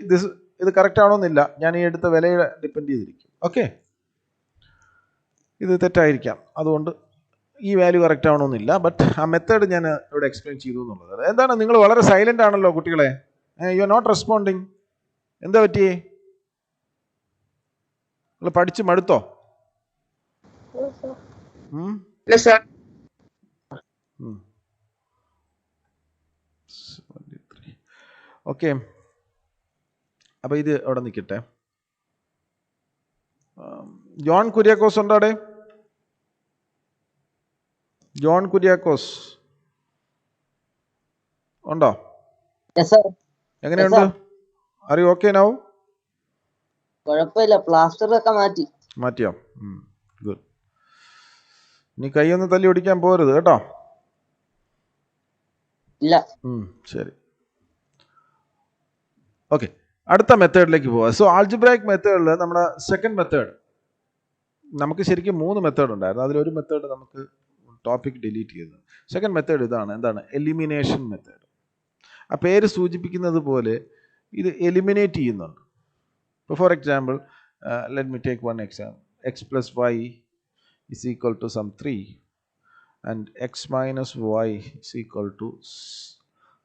ഇത് correct ആണോന്നില്ല, ഞാൻ ഈ എടുത്ത വിലയുടെ ഡിപ്പെൻഡ് ചെയ്തിരിക്കും. ഓക്കെ, ഇത് തെറ്റായിരിക്കാം, അതുകൊണ്ട് ഈ വാല്യൂ കറക്റ്റ് ആവണമെന്നില്ല. ബട്ട് ആ മെത്തേഡ് ഞാൻ ഇവിടെ എക്സ്പ്ലെയിൻ ചെയ്തു എന്നുള്ളത്. എന്താണ് നിങ്ങൾ വളരെ സൈലൻ്റ് ആണല്ലോ കുട്ടികളെ? You are not responding. എന്താ പറ്റിയേ? നിങ്ങൾ പഠിച്ച് മടുത്തോ? ഓക്കെ, അപ്പൊ ഇത് അവിടെ നിൽക്കട്ടെ. ജോൺ കുര്യാക്കോസ് ഉണ്ടോ അവിടെ? ജോൺ കുര്യാക്കോസ് ഉണ്ടോ? എങ്ങനെയുണ്ട്? Are you okay now? കുഴപ്പമില്ല, പ്ലാസ്റ്റർ ഒക്കെ മാറ്റി. മാറ്റിയോ? ഗുഡ്. നീ കൈയൊന്ന് തല്ലി ഓടിക്കാൻ പോരുത് കേട്ടോ. ഇല്ല. ശരി, ഓക്കെ. അടുത്ത മെത്തേഡിലേക്ക് പോവാം. സോ ആൾജിബ്രായിക് മെത്തേഡിൽ നമ്മുടെ സെക്കൻഡ് മെത്തേഡ്, നമുക്ക് ശരിക്കും 3 മെത്തേഡ് ഉണ്ടായിരുന്നു. അതിലൊരു മെത്തേഡ് നമുക്ക് ടോപ്പിക് ഡിലീറ്റ് ചെയ്തു. സെക്കൻഡ് മെത്തേഡ് ഇതാണ്. എന്താണ്? Elimination method. ആ പേര് സൂചിപ്പിക്കുന്നത് പോലെ ഇത് എലിമിനേറ്റ് ചെയ്യുന്നുണ്ട്. ഇപ്പോൾ for example, let me take one example. X plus Y is equal to some 3 and x minus y is equal to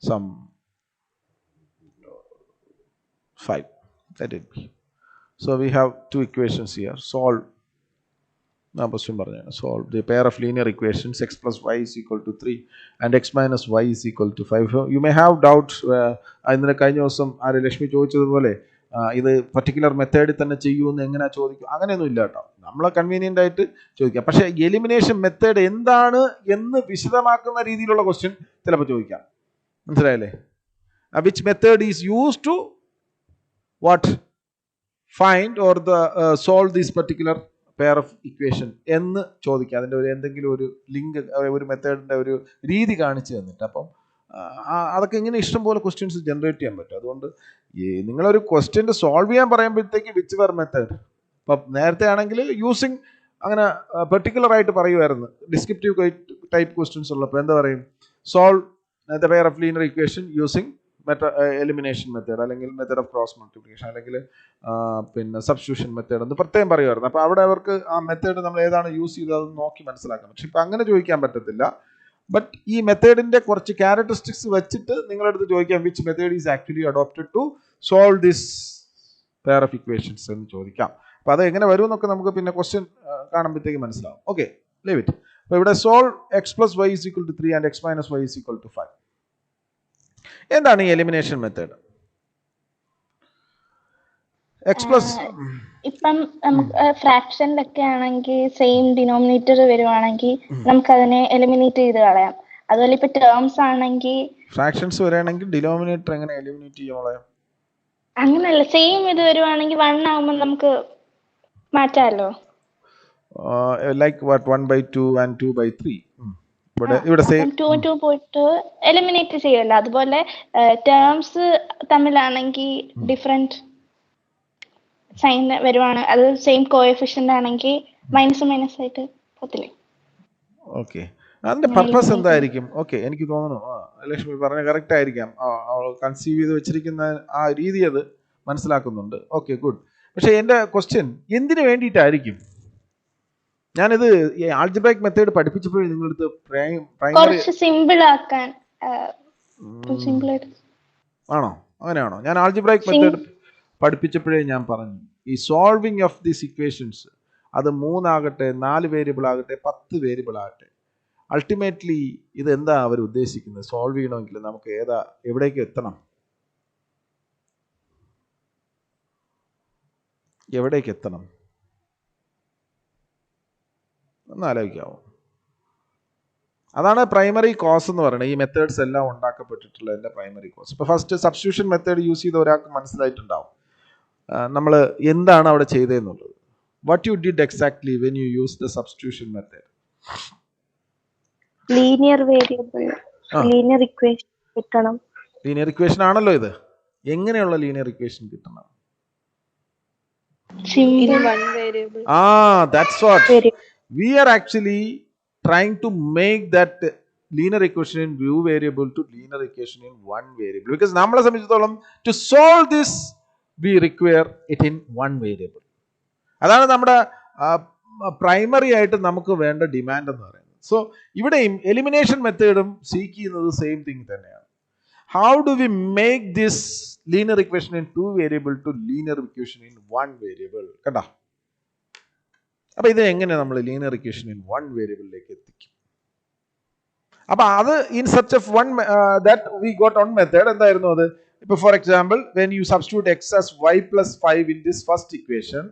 some 5. Let it be. So we have two equations here. Solve the pair of linear equations x plus y is equal to 3 and x minus y is equal to 5. You may have doubts. ഇന്നലെ കഴിഞ്ഞ ദിവസം ആര് ലക്ഷ്മി ചോദിച്ചതുപോലെ ഇത് particular മെത്തേഡിൽ തന്നെ ചെയ്യുമെന്ന് എങ്ങനെ ചോദിക്കും? അങ്ങനെയൊന്നും ഇല്ല കേട്ടോ. നമ്മളെ കൺവീനിയൻ്റ് ആയിട്ട് ചോദിക്കാം. പക്ഷേ എലിമിനേഷൻ മെത്തേഡ് എന്താണ് എന്ന് വിശദമാക്കുന്ന രീതിയിലുള്ള ക്വസ്റ്റ്യൻ ചിലപ്പോൾ ചോദിക്കാം. മനസ്സിലായല്ലേ? Which method is use to what find or solve this particular pair of equation എന്ന് ചോദിക്കാം. അതിൻ്റെ എന്തെങ്കിലും ഒരു ലിങ്ക്, ഒരു മെത്തേഡിൻ്റെ ഒരു രീതി കാണിച്ചു തന്നിട്ട്. അപ്പം അതൊക്കെ ഇങ്ങനെ ഇഷ്ടംപോലെ ക്വസ്റ്റ്യൻസ് ജനറേറ്റ് ചെയ്യാൻ പറ്റും. അതുകൊണ്ട് നിങ്ങളൊരു ക്വസ്റ്റ്യൻ്റെ സോൾവ് ചെയ്യാൻ പറയുമ്പോഴത്തേക്ക് വിച്ച് വെർ മെത്തേഡ്, ഇപ്പം നേരത്തെ ആണെങ്കിൽ യൂസിങ് അങ്ങനെ പെർട്ടിക്കുലർ ആയിട്ട് പറയുമായിരുന്നു. ഡിസ്ക്രിപ്റ്റീവ് ടൈപ്പ് ക്വസ്റ്റ്യൻസ് ഉള്ളപ്പോൾ എന്താ പറയും? Solve the pair of linear equation using elimination method, അല്ലെങ്കിൽ മെത്തേഡ് ഓഫ് ക്രോസ് മൾട്ടിപ്ലിക്കേഷൻ, അല്ലെങ്കിൽ പിന്നെ സബ്സ്റ്റിറ്റ്യൂഷൻ മെത്തേഡ് എന്ന് പ്രത്യേകം പറയുമായിരുന്നു. അപ്പോൾ അവിടെ അവർക്ക് ആ മെത്തേഡ് നമ്മൾ ഏതാണ് യൂസ് ചെയ്തതെന്ന് നോക്കി മനസ്സിലാക്കാം. പക്ഷെ ഇപ്പം അങ്ങനെ ചോദിക്കാൻ പറ്റത്തില്ല. ബട്ട് ഈ മെത്തേഡിൻ്റെ കുറച്ച് ക്യാരക്ടറിസ്റ്റിക്സ് വെച്ചിട്ട് നിങ്ങളടുത്ത് ചോദിക്കാം which method is actually adopted to solve this pair of equations എന്ന് ചോദിക്കാം. അപ്പോൾ അത് എങ്ങനെ വരും എന്നൊക്കെ നമുക്ക് പിന്നെ ക്വസ്റ്റ്യൻ കാണുമ്പോഴത്തേക്ക് മനസ്സിലാവും. Okay, leave it. അപ്പോൾ ഇവിടെ solve X plus Y is equal to 3 and X minus Y is equal to 5. എന്താണ് ഈ എലിമിനേഷൻ മെത്തേഡ്? എക്സ് പ്ലസ് ഇപ്പം നമുക്ക് ഫ്രാക്ഷനിലൊക്കെ ആണെങ്കിൽ സെയിം ഡിനോമിനേറ്റർ വരുവാണെങ്കിൽ നമുക്ക് അതിനെ എലിമിനേറ്റ് ചെയ്ത് കളയാം. അതുപോലെ ഇപ്പൊ ടേംസ് ആണെങ്കിൽ ഫ്രാക്ഷൻസ് വരികയാണെങ്കിൽ ഡിനോമിനേറ്റർ എങ്ങനെ എലിമിനേറ്റ് ചെയ്യാം? അങ്ങനല്ല, സെയിം ഇത് വരുവാണെങ്കിൽ 1 ആവുമ്പോൾ നമുക്ക് മാറ്റാമല്ലോ. Like what 1/2 and 2/3. ഇവിടെ 2 പോയിട്ട് എലിമിനേറ്റ് ചെയ്യല്ലോ. അതുപോലെ ടേംസ് തമ്മിലാണെങ്കിൽ ഡിഫറെന്റ് സൈൻ വരുവാണ്, അത് സെയിം കോഎഫിഷ്യന്റ് ആണെങ്കിൽ മൈനസ് ആയിട്ട് പോത്തില്ലേ? ഓക്കെ, അതിന്റെ പർപ്പസ് എന്തായിരിക്കും? ഓക്കെ, എനിക്ക് തോന്നുന്നു ലക്ഷ്മി പറഞ്ഞ കറക്റ്റ് ആയിരിക്കാം. കൺസീവ് ചെയ്ത് വെച്ചിരിക്കുന്ന ആ രീതി അത് മനസ്സിലാക്കുന്നുണ്ട്. Okay, good. പക്ഷെ എൻ്റെ ക്വസ്റ്റ്യൻ എന്തിനു വേണ്ടിയിട്ടായിരിക്കും? ഞാനിത് ആൾജിബ്രായിക് മെത്തേഡ് പഠിപ്പിച്ചപ്പോഴേ നിങ്ങളടുത്ത് കുറച്ച് സിമ്പിൾ ആക്കാൻ ആണോ? അങ്ങനെയാണോ? ഞാൻ ആൾജിബ്രായിക് മെത്തേഡ് പഠിപ്പിച്ചപ്പോഴേ ഞാൻ പറഞ്ഞു ഈ സോൾവിങ് ഓഫ് ദീസ് ഇക്വേഷൻസ്, അത് 3 ആകട്ടെ, 4 വേരിയബിൾ ആകട്ടെ, 10 വേരിയബിൾ ആകട്ടെ, അൾട്ടിമേറ്റ്ലി ഇത് എന്താ അവർ ഉദ്ദേശിക്കുന്നത്? സോൾവ് ചെയ്യണമെങ്കിൽ നമുക്ക് എവിടേക്ക് എത്തണം? ഒന്ന് ആലോചിക്കാമോ? അതാണ് പ്രൈമറി കോസ് എന്ന് പറയുന്നത്. ഈ മെത്തേഡ്സ് എല്ലാം ഉണ്ടാക്കപ്പെട്ടിട്ടുള്ളതിൻ്റെ പ്രൈമറി കോസ്. ഇപ്പോൾ ഫസ്റ്റ് സബ്സ്റ്റിറ്റ്യൂഷൻ മെത്തേഡ് യൂസ് ചെയ്ത ഒരാൾക്ക് മനസ്സിലായിട്ടുണ്ടാവും നമ്മൾ എന്താണ് അവിടെ ചെയ്തതെന്നുള്ളത്. What you did exactly when you use the substitution method? Linear variable, linear equation കിട്ടണം. ലീനിയർ ഇക്വേഷൻ ആണല്ലോ ഇത്. എങ്ങനെയുള്ള ലീനിയർ ഇക്വേഷൻ കിട്ടണം? That's what we are actually trying to make that linear equation in view variable to linear equation in one variable, because നമ്മളെ സംബന്ധിച്ചിടത്തോളം to solve this we require it in one variable. അതാണ് നമ്മുടെ primary ആയിട്ട് നമുക്ക് വേണ്ട demand എന്ന് പറയുന്നത്. So ഇവിടെയും എലിമിനേഷൻ മെത്തേഡും സീക്ക് ചെയ്യുന്നത് സെയിം തിങ് തന്നെയാണ്. How do we make this linear equation in 2 variable to linear equation in 1 variable? കണ്ടോ? അപ്പോൾ ഇത് എങ്ങനെ നമ്മൾ ലീനിയർ ഇക്വേഷൻ ഇൻ 1 വേരിയബിളിലേക്ക് എത്തിക്കും? അപ്പോൾ അത് in such of one that we got on method എന്തായിരുന്നു അത്? ഇപ്പോൾ for example when you substitute X as y plus 5 in this first equation,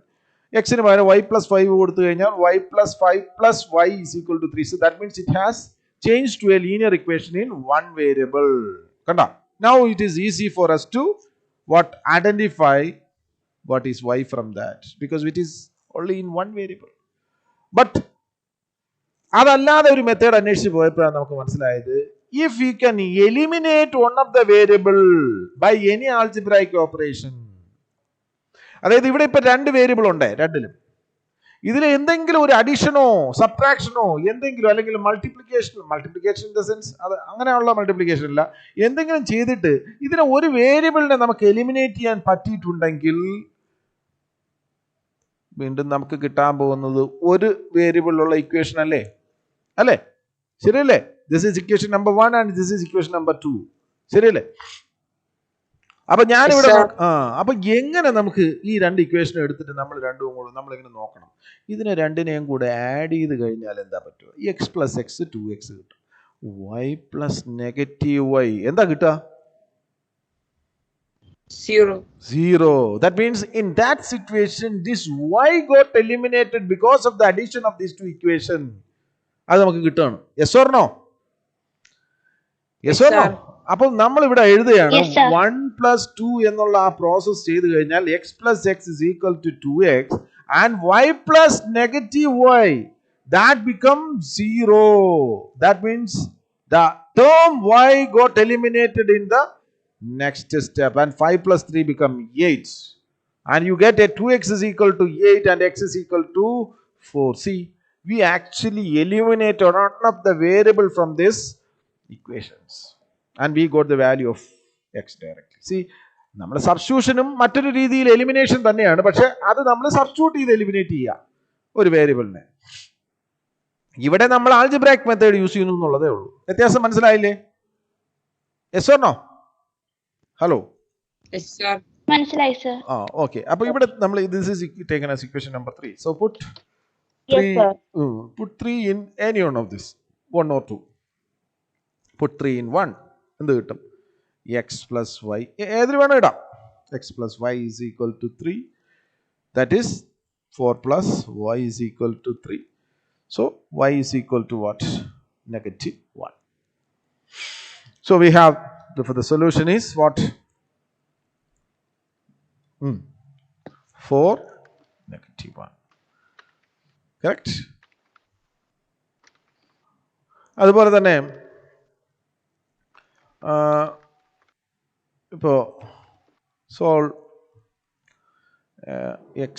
എക്സിന് പകരം y plus 5 കൊടുത്തു കഴിഞ്ഞാൽ y plus 5 plus y is equal to 3. So that means it has changed to a linear equation in 1 variable. കണ്ടോ? Now it is easy for us to what identify what is y from that, because it is only in one variable. But അതല്ലാതെ ഒരു method അന്വേഷിച്ച് പോയപ്പോഴാണ് നമുക്ക് മനസ്സിലായത്, if we can eliminate one of the variable by any algebraic operation, അതായത് ഇവിടെ ഇപ്പൊ രണ്ട് വേരിയബിൾ ഉണ്ട്, രണ്ടിലും ഇതിൽ എന്തെങ്കിലും ഒരു അഡീഷനോ സബ്ട്രാക്ഷനോ എന്തെങ്കിലും, അല്ലെങ്കിൽ മൾട്ടിപ്ലിക്കേഷൻ ഇൻ ദ സെൻസ് അത് അങ്ങനെയുള്ള മൾട്ടിപ്ലിക്കേഷൻ അല്ല, എന്തെങ്കിലും ചെയ്തിട്ട് ഇതിനെ ഒരു വേരിയബിളിനെ നമുക്ക് എലിമിനേറ്റ് ചെയ്യാൻ പറ്റിയിട്ടുണ്ടെങ്കിൽ വീണ്ടും നമുക്ക് കിട്ടാൻ പോകുന്നത് ഒരു വേരിയബിളിലുള്ള ഇക്വേഷൻ അല്ലേ? ശരിയല്ലേ? This is equation number 1 and this is equation number 2. ശരിയല്ലേ? അപ്പൊ ഞാനിവിടെ അപ്പൊ എങ്ങനെ നമുക്ക് ഈ രണ്ട് ഇക്വേഷൻ എടുത്തിട്ട് നമ്മൾ രണ്ടും കൂടെ നമ്മളിങ്ങനെ നോക്കണം. ഇതിനെ രണ്ടിനെയും കൂടെ ആഡ് ചെയ്ത് കഴിഞ്ഞാൽ എന്താ പറ്റുക? എക്സ് പ്ലസ് എക്സ് 2x കിട്ടും. വൈ പ്ലസ് നെഗറ്റീവ് വൈ എന്താ കിട്ടുക? 0. That means in that situation this y got eliminated because of the addition of these two equations. അത് നമുക്ക് കിട്ടുകയാണ്. Yes or no? Yes or no? അപ്പോൾ നമ്മൾ ഇവിടെ എഴുതുകയാണ് 1 plus 2 എന്നുള്ള ആ പ്രോസസ് ചെയ്ത് കഴിഞ്ഞാൽ x plus x is equal to 2x and y plus negative y, that becomes 0. That means the term y got eliminated in the next step, and 5 plus 3 become 8, and you get a 2x is equal to 8 and x is equal to 4. See, we actually eliminate one of the variable from this equations and we got the value of x directly. See, നമ്മൾ സബ്സ്റ്റിറ്റ്യൂഷനും മറ്റൊരു രീതിയിൽ elimination തന്നെയാണ്, പക്ഷെ അത് നമ്മൾ substitute ചെയ്ത് eliminate ചെയ്യുക ഒരു വേരിയബിളിനെ. ഇവിടെ നമ്മൾ ആൾജിബ്രായിക് മെത്തേഡ് യൂസ് ചെയ്യുന്നു എന്നുള്ളതേ ഉള്ളൂ. വ്യത്യാസം മനസ്സിലായില്ലേ? Yes or no? ഹലോ, മനസ്സിലായി സർ. ഓക്കെ. അപ്പൊ ഇവിടെ നമ്മൾ this is taken as equation number 3. So put 3 in any one of this, 1 or 2. Put 3 in 1. എന്ത് കിട്ടും? x plus y, ഏതിൽ വേണം ഇടാം. x plus y is equal to 3. That is 4 plus y is equal to 3. So y is equal to what? Negative 1. So we have the solution is what? 4 negative 1. Correct? അതുപോലെ തന്നെ ഇപ്പോ solve x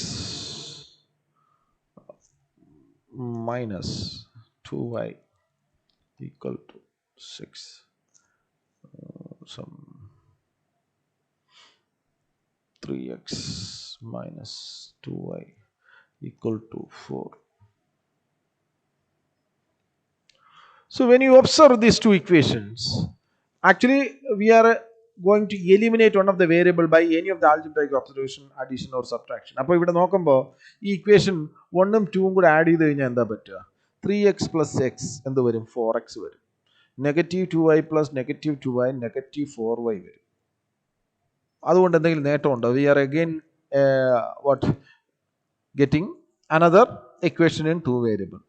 minus 2y equal to 6. Some 3x minus 2y equal to 4. So when you observe these two equations, actually we are going to eliminate one of the variable by any of the algebraic observation, addition or subtraction. അപ്പോൾ ഇവിടെ നോക്കുമ്പോൾ ഈ equation 1ഉം 2ഉം കൂടെ add ചെയ്ത് കഴിഞ്ഞാൽ എന്താ പറ്റുക? 3x plus x എന്ത് വരും? 4x വരും. Negative 2y plus negative 2y negative 4y വരും. അതുകൊണ്ട് എന്തെങ്കിലും നേട്ടമുണ്ടോ? We are again what getting another equation in 2 variable.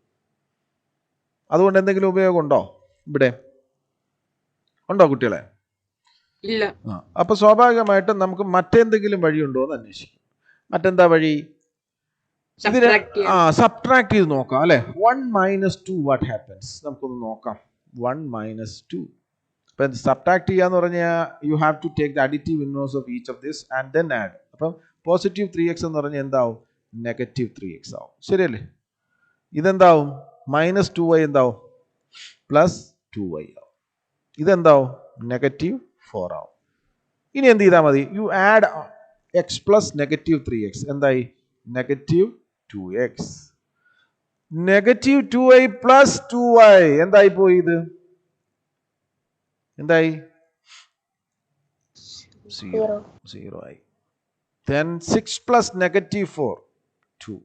അതുകൊണ്ട് എന്തെങ്കിലും ഉപയോഗമുണ്ടോ ഇവിടെ? ഉണ്ടോ കുട്ടികളെ? ഇല്ല. അപ്പൊ സ്വാഭാവികമായിട്ടും നമുക്ക് മറ്റെന്തെങ്കിലും വഴിയുണ്ടോ എന്ന് അന്വേഷിക്കും. മറ്റെന്താ വഴി? ഇതിനെ സബ്ട്രാക്ട് ചെയ്ത് നോക്കാം അല്ലെ. 1 minus 2 what happens? നമുക്കൊന്ന് നോക്കാം. 1 minus 2. അപ്പം സബ്ട്രാക്ട് ചെയ്യാന്ന് പറഞ്ഞാൽ you have to take the additive inverse of each of this and then add. അപ്പം പോസിറ്റീവ് 3x എന്ന് പറഞ്ഞാൽ എന്താവും? നെഗറ്റീവ് 3x ആവും. ശരിയല്ലേ? ഇതെന്താവും? മൈനസ് 2y എന്താവും? പ്ലസ് 2y ആവും. ഇതെന്താവും? നെഗറ്റീവ് 4 ആവും. ഇനി എന്ത് ചെയ്താൽ മതി? You add X plus negative 3x. എന്തായി? Negative 2x. Negative 2y plus 2y എന്തായി പോയി? ഇത് എന്തായി? 0 ആയി. Then 6 plus negative 4, 2.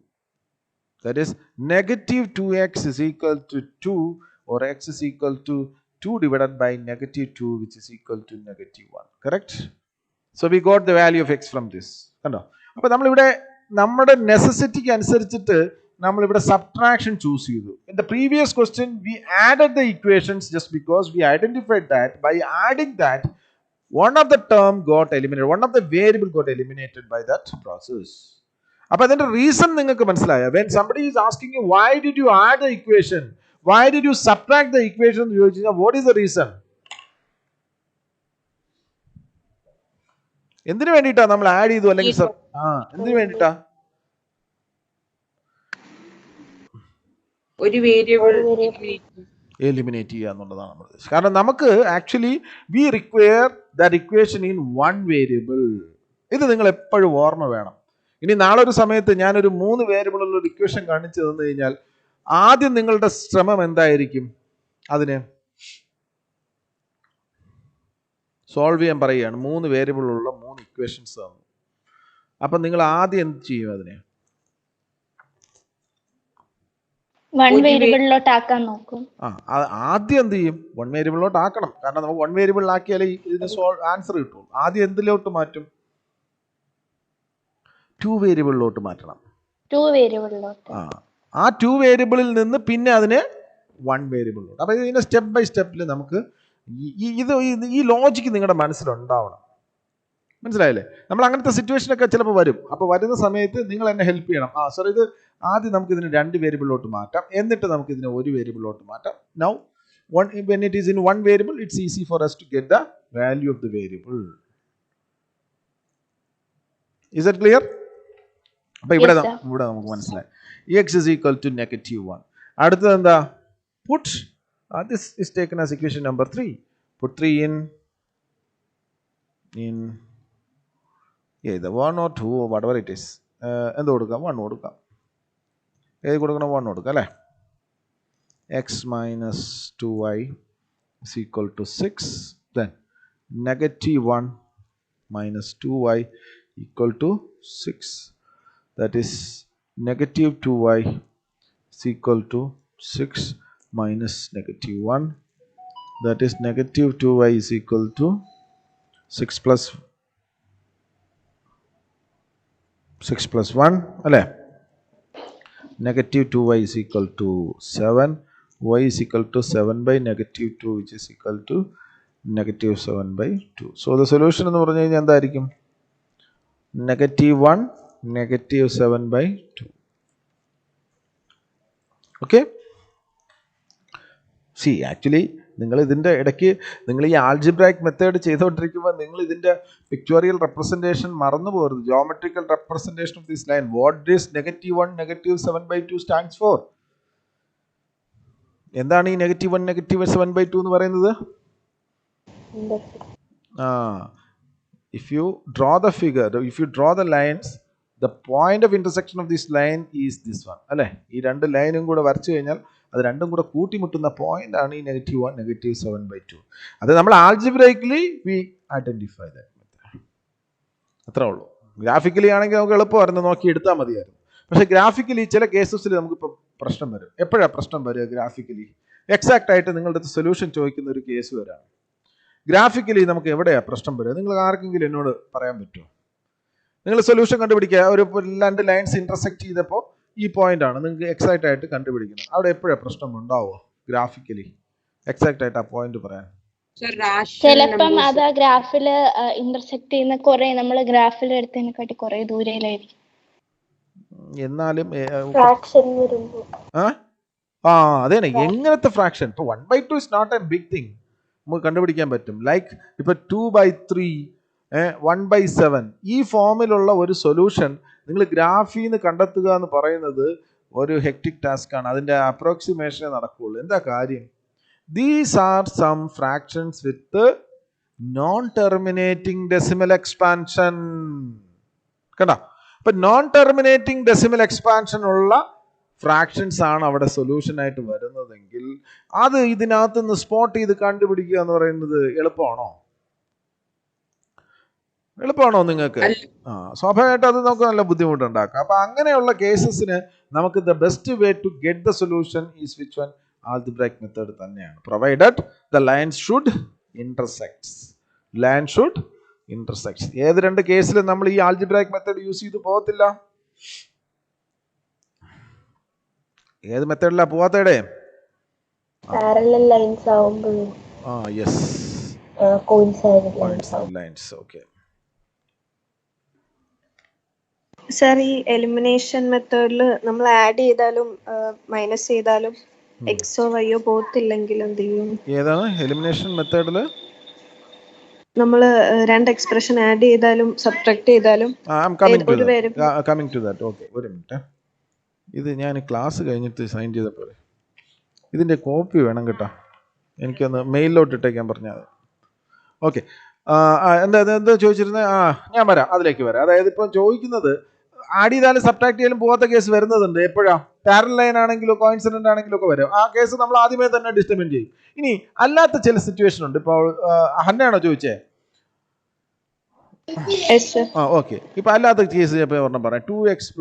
That is negative 2x is equal to 2, or x is equal to 2 divided by negative 2, which is equal to negative 1. Correct? So we got the value of x from this. കണ്ടോ? അപ്പോൾ നമ്മളിവിടെ നമ്മുടെ നെസസിറ്റിക്ക് അനുസരിച്ചിട്ട് നമ്മളിവിടെ subtraction choose ചെയ്തു. In the previous question we added the equations just because we identified that by adding that one of the term got eliminated, one of the variable got eliminated by that process. അപ്പോൾ അതിന്റെ reason നിങ്ങൾക്ക് മനസ്സിലായോ? When somebody is asking you why did you add the equation, why did you subtract the equation എന്ന് ചോദിച്ചു കഴിഞ്ഞാൽ what is the reason? എന്തിനു വേണ്ടിയിട്ടാ നമ്മൾ ആഡ് ചെയ്തു? അല്ലെങ്കിൽ എന്തിനു വേണ്ടിയിട്ടാ? ഒരു വേരിയബിൾ എലിമിനേറ്റ് ചെയ്യുക എന്നുള്ളതാണ് നമ്മൾ ഉദ്ദേശിച്ചത്. കാരണം നമുക്ക് actually we require that equation in one variable. ഇത് നിങ്ങൾ എപ്പോഴും ഓർമ്മ വേണം. ഇനി നാളെ ഒരു സമയത്ത് ഞാനൊരു 3 വേരിയബിളുള്ള ഒരു ഇക്വേഷൻ കാണിച്ചു തന്നു കഴിഞ്ഞാൽ ആദ്യം നിങ്ങളുടെ ശ്രമം എന്തായിരിക്കും? അതിന് സോൾവ് ചെയ്യാൻ പറയുകയാണ്. 3 വേരിയബിളുള്ള 3 ഇക്വേഷൻസ് തന്നു. അപ്പം നിങ്ങൾ ആദ്യം എന്ത് ചെയ്യും? അതിനെ വൺ വേരിയബിളിലോട്ട് ആക്കാൻ നോക്കും. ആദ്യം എന്ത് ചെയ്യും? 1 വേരിയബിളിലോട്ട് ആക്കണം. കാരണം നമുക്ക് 1 വേരിയബിളിലാക്കിയാലേ ഇതിന് ആൻസർ കിട്ടും. ആദ്യം എന്തിലോട്ട് മാറ്റും? 2 വേരിയബിളിലോട്ട് മാറ്റണം. 2 വേരിയബിളിലോട്ട്. ആ 2 വേരിയബിളിൽ നിന്ന് പിന്നെ അതിന് 1 വേരിയബിളിലോട്ട്. അപ്പൊ ഇതിന്റെ സ്റ്റെപ്പ് ബൈ സ്റ്റെപ്പിൽ നമുക്ക് ഈ ലോജിക്ക് നിങ്ങളുടെ മനസ്സിലുണ്ടാവണം. മനസ്സിലായില്ലേ? നമ്മൾ അങ്ങനത്തെ സിറ്റുവേഷനൊക്കെ ചിലപ്പോൾ വരും. അപ്പോൾ വരുന്ന സമയത്ത് നിങ്ങൾ എന്നെ ഹെൽപ്പ് ചെയ്യണം. സോറി, ഇത് ആദ്യം നമുക്ക് ഇതിന് 2 വേരിയബിളിലോട്ട് മാറ്റാം, എന്നിട്ട് നമുക്ക് ഇതിനെ 1 വേരിയബിളിലോട്ട് മാറ്റാം. Now when it is in 1 variable, it's easy for us to get the value of the variable. Is that clear? അപ്പോൾ ഇവിടെ നമുക്ക് മനസ്സിലായി. x is equal to -1. അടുത്തത് എന്താ? Put this is taken as equation number 3. Put 3 in either 1 or 2 or whatever it is. എന്ത് കൊടുക്കാം? 1 കൊടുക്കാം. ഏത് കൊടുക്കണം? 1 കൊടുക്കാം അല്ലേ? x minus 2y is equal to 6. Then -1 minus 2y equal to 6. That is -2y is equal to 6 minus -1. That is -2y is equal to 6 plus 1 അല്ലേ? -2y is equal to 7. Y is equal to 7 by -2, which is equal to -7 by 2. So the solution എന്ന് പറഞ്ഞു കഴിഞ്ഞാൽ എന്തായിരിക്കും? -1 -7 by 2. Okay? See, actually നിങ്ങൾ ഇതിൻ്റെ ഇടയ്ക്ക് നിങ്ങൾ ഈ ആൾജിബ്രായിക് മെത്തേഡ് ചെയ്തുകൊണ്ടിരിക്കുമ്പോൾ നിങ്ങൾ ഇതിൻ്റെ പിക്ചോറിയൽ റെപ്രസെൻറ്റേഷൻ മറന്നു പോകരുത്. Geometrical representation of this line. What is -1 -7 by 2 stands for? എന്താണ് ഈ -1 -7 by 2 എന്ന് പറയുന്നത്? If you draw the figure, if you draw the lines, the point of intersection of this line is this one അല്ലേ? ഈ 2 ലൈനും കൂടെ വരച്ചു കഴിഞ്ഞാൽ അത് രണ്ടും കൂടെ കൂട്ടിമുട്ടുന്ന പോയിന്റ് ആണ് ഈ -1 -7 by 2. അത് നമ്മൾ ആൾജിബ്രൈക്കലി വി ഐഡന്റിഫൈ ദാറ്റ്. അത്രേ ഉള്ളൂ. ഗ്രാഫിക്കലി ആണെങ്കിൽ നമുക്ക് എളുപ്പമായിരുന്നു, നോക്കി എടുത്താൽ മതിയായിരുന്നു. പക്ഷേ ഗ്രാഫിക്കലി ചില കേസസിൽ നമുക്കിപ്പോൾ പ്രശ്നം വരും. എപ്പോഴാണ് പ്രശ്നം വരിക? ഗ്രാഫിക്കലി എക്സാക്റ്റ് ആയിട്ട് നിങ്ങളുടെ അടുത്ത് സൊല്യൂഷൻ ചോദിക്കുന്ന ഒരു കേസ് വരാണ്. ഗ്രാഫിക്കലി നമുക്ക് എവിടെയാണ് പ്രശ്നം വരിക? നിങ്ങൾ ആർക്കെങ്കിലും എന്നോട് പറയാൻ പറ്റുമോ? നിങ്ങൾ സൊല്യൂഷൻ കണ്ടുപിടിക്കുക. ഒരു 2 ലൈൻസ് ഇന്റർസെക്ട് ചെയ്തപ്പോൾ ഈ പോയിന്റ് ആണ് നിങ്ങൾക്ക് എക്സാക്റ്റ് ആയിട്ട് കണ്ടുപിടിക്കുന്നത്. അവിടെ എപ്പോഴാണ് പ്രശ്നം ഉണ്ടാവുക? ഗ്രാഫിക്കലി എക്സാക്റ്റ് ആയിട്ട് ആ പോയിന്റ് പറയാൻ. ചിലപ്പം അത് ആ ഗ്രാഫില് ഇന്റർസെക്ട് ചെയ്യുന്ന കുറെ നമ്മൾ ഗ്രാഫിൽ എടുത്തതിനെക്കാട്ടി കുറെ ദൂരയിലായിരിക്കും. എന്നാലും ഫ്രാക്ഷൻ അതേനെ എങ്ങനത്തെ ഫ്രാക്ഷൻ? ഇപ്പൊ 1/2 is not a big thing. നമുക്ക് കണ്ടുപിടിക്കാൻ പറ്റും. ലൈക്ക് ഇപ്പൊ 2/3 1/7 ഈ ഫോമിലുള്ള ഒരു സൊല്യൂഷൻ നിങ്ങൾ ഗ്രാഫിൽ നിന്ന് കണ്ടെത്തുക എന്ന് പറയുന്നത് ഒരു ഹെക്ടിക് ടാസ്ക് ആണ്. അതിന്റെ അപ്രോക്സിമേഷനേ നടക്കുകയുള്ളൂ. എന്താ കാര്യം? These are some fractions with non terminating decimal expansion. കണ്ടോ? അപ്പൊ നോൺ ടെർമിനേറ്റിംഗ് ഡെസിമൽ എക്സ്പാൻഷൻ ഉള്ള ഫ്രാക്ഷൻസ് ആണ് അവിടെ സൊല്യൂഷൻ ആയിട്ട് വരുന്നതെങ്കിൽ അത് ഇതിനകത്ത് നിന്ന് സ്പോട്ട് ചെയ്ത് കണ്ടുപിടിക്കുക എന്ന് പറയുന്നത് എളുപ്പമാണോ? എളുപ്പമാണോ നിങ്ങൾക്ക്? സ്വാഭാവികമായിട്ട് അത് നമുക്ക് നല്ല ബുദ്ധിമുട്ടുണ്ടാക്കാം. അപ്പൊ അങ്ങനെയുള്ള കേസസിന് നമുക്ക് the best way to get the solution is which one? Algebraic method തന്നെയാണ്. Provided the lines should intersects. Line should intersects. ഏത് 2 കേസിലും നമ്മൾ ഈ ആൾജിബ്രായിക് മെത്തേഡ് യൂസ് ചെയ്ത് പോകത്തില്ല. ഏത് മെത്തേഡിലാ പോവാത്തയുടെ? പാരലൽ ലൈൻസ് ആവുമ്പോഴും. Yes, coincide Points lines. and lines. Okay. Sir ഈ എലിമിനേഷൻ മെത്തേഡിൽ നമ്മൾ ആഡ് ചെയ്താലും മൈനസ് ചെയ്താലും എക്സോ വൈയോ പോകത്തില്ലെങ്കിൽ എന്ത് ചെയ്യും? ഏതാണ് എലിമിനേഷൻ മെത്തേഡിൽ? നമ്മൾ രണ്ട് എക്സ്പ്രഷൻ ആഡ് ചെയ്താലും സബ്ട്രാക്ട് ചെയ്താലും ഒരു variable. Coming to that. Okay, ഒരു മിനിറ്റ്. ഇത് ഞാൻ ക്ലാസ് കഴിഞ്ഞിട്ട് സൈൻ ചെയ്തപ്പോൾ ഇതിൻ്റെ കോപ്പി വേണം കേട്ടോ. എനിക്കൊന്ന് മെയിലിലോട്ട് ഇട്ടേക്കാൻ പറഞ്ഞാൽ. ഓക്കെ, എന്താ ചോദിച്ചിരുന്നത്? ഞാൻ വരാം, അതിലേക്ക് വരാം. അതായത് ഇപ്പം ചോദിക്കുന്നത് ആഡ് ചെയ്താലും സബ്ട്രാക്ട് ചെയ്താലും പോകാത്ത കേസ് വരുന്നതുണ്ട്. എപ്പോഴാ? പാരലൽ ലൈൻ ആണെങ്കിലോ കോയിൻസിഡന്റ് ആണെങ്കിലോ ഒക്കെ വരും. ആ കേസ് നമ്മൾ ആദ്യമേ തന്നെ ഡിസ്റ്റർബ് ചെയ്യും. ഇനി അല്ലാത്ത ചില സിറ്റുവേഷൻ ഉണ്ട്. ഇപ്പോൾ ഹന്നയാണോ ചോദിച്ചേ? ഓക്കെ, ഇപ്പൊ അല്ലാത്ത കേസ് ഒരെണ്ണം പറയാം. 2x +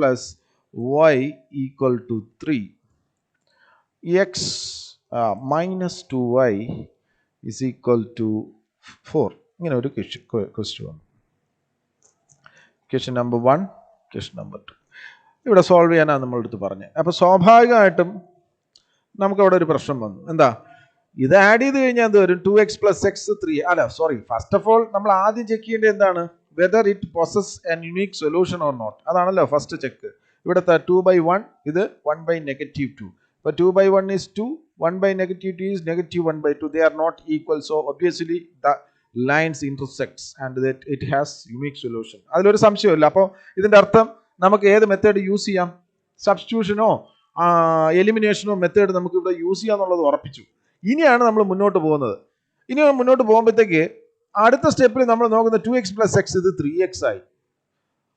y = 3, x - 2y = 4. ഇങ്ങനെ ഒരു ക്വസ്റ്റ്യൻ വന്നു. ക്വസ്റ്റ്യൻ നമ്പർ 1, ക്വസ്റ്റ്യൻ നമ്പർ 2 ഇവിടെ സോൾവ് ചെയ്യാനാണ് നമ്മളെടുത്ത് പറഞ്ഞത്. അപ്പോൾ സ്വാഭാവികമായിട്ടും നമുക്കവിടെ ഒരു പ്രശ്നം വന്നു. എന്താ? ഇത് ആഡ് ചെയ്ത് കഴിഞ്ഞാൽ എന്ത് വരും? 2x + x 3. അല്ല, സോറി, ഫസ്റ്റ് ഓഫ് ഓൾ നമ്മൾ ആദ്യം ചെക്ക് ചെയ്യേണ്ടത് എന്താണ്? Whether it possess an unique solution or not. അതാണല്ലോ ഫസ്റ്റ് ചെക്ക്. ഇവിടുത്തെ 2/1, ഇത് 1/-2. അപ്പോൾ 2/1 is 2, 1/-2 is -1/2. They are not equal. So obviously the lines intersects and that it has unique solution. അതിലൊരു സംശയമില്ല. അപ്പോൾ ഇതിൻ്റെ അർത്ഥം നമുക്ക് ഏത് മെത്തേഡ് യൂസ് ചെയ്യാം? സബ്സ്റ്റിറ്റ്യൂഷനോ എലിമിനേഷനോ മെത്തേഡ് നമുക്ക് ഇവിടെ യൂസ് ചെയ്യാന്നുള്ളത് ഉറപ്പിച്ചു. ഇനിയാണ് നമ്മൾ മുന്നോട്ട് പോകുന്നത്. ഇനി മുന്നോട്ട് പോകുമ്പോഴത്തേക്ക് അടുത്ത സ്റ്റെപ്പിൽ നമ്മൾ നോക്കുന്ന 2x + x ഇത് 3x ആയി.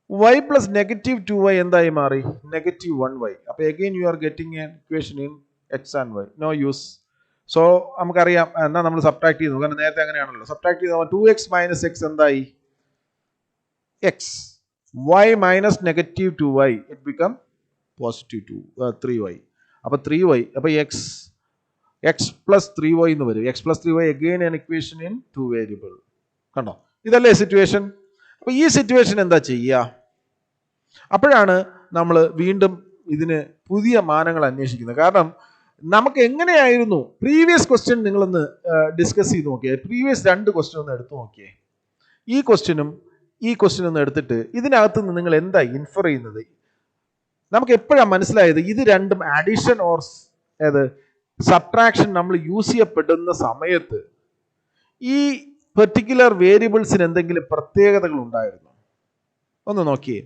y + -2y എന്തായി മാറി? -1y. അപ്പോൾ again you are getting an equation in x and y. No use. So നമുക്കറിയാം, എന്നാൽ നമ്മൾ സബ്ട്രാക്ട് ചെയ്യുന്നു. കാരണം നേരത്തെ അങ്ങനെയാണല്ലോ. സബ്ട്രാക്ട് ചെയ്ത് 2x - x എന്തായി? x. y - -2y it become +3y. അപ്പോൾ 3y. അപ്പോൾ x + 3y എന്ന് വരും. x + 3y again an equation in 2 variable. കണ്ടോ? ഇതല്ലേ സിറ്റുവേഷൻ? അപ്പോൾ ഈ സിറ്റുവേഷൻ എന്താ ചെയ്യുക? അപ്പോഴാണ് നമ്മൾ വീണ്ടും ഇതിന് പുതിയ മാനങ്ങൾ അന്വേഷിക്കുന്നത്. കാരണം നമുക്ക് എങ്ങനെയായിരുന്നു പ്രീവിയസ് ക്വസ്റ്റ്യൻ നിങ്ങളൊന്ന് ഡിസ്കസ് ചെയ്ത് നോക്കിയേ. പ്രീവിയസ് 2 ക്വസ്റ്റ്യൻ ഒന്ന് എടുത്തു നോക്കിയേ. ഈ ക്വസ്റ്റ്യനും ഈ ക്വസ്റ്റ്യൻ ഒന്ന് എടുത്തിട്ട് ഇതിനകത്ത് നിന്ന് നിങ്ങൾ എന്താ ഇൻഫർ ചെയ്യുന്നത്? നമുക്ക് എപ്പോഴാണ് മനസ്സിലായത് ഇത് രണ്ടും അഡീഷൻ ഓർ സബ്ട്രാക്ഷൻ നമ്മൾ യൂസ് ചെയ്യപ്പെടുന്ന സമയത്ത് ഈ പെർട്ടിക്കുലർ വേരിയബിൾസിന് എന്തെങ്കിലും പ്രത്യേകതകൾ ഉണ്ടായിരുന്നു? ഒന്ന് നോക്കിയേ,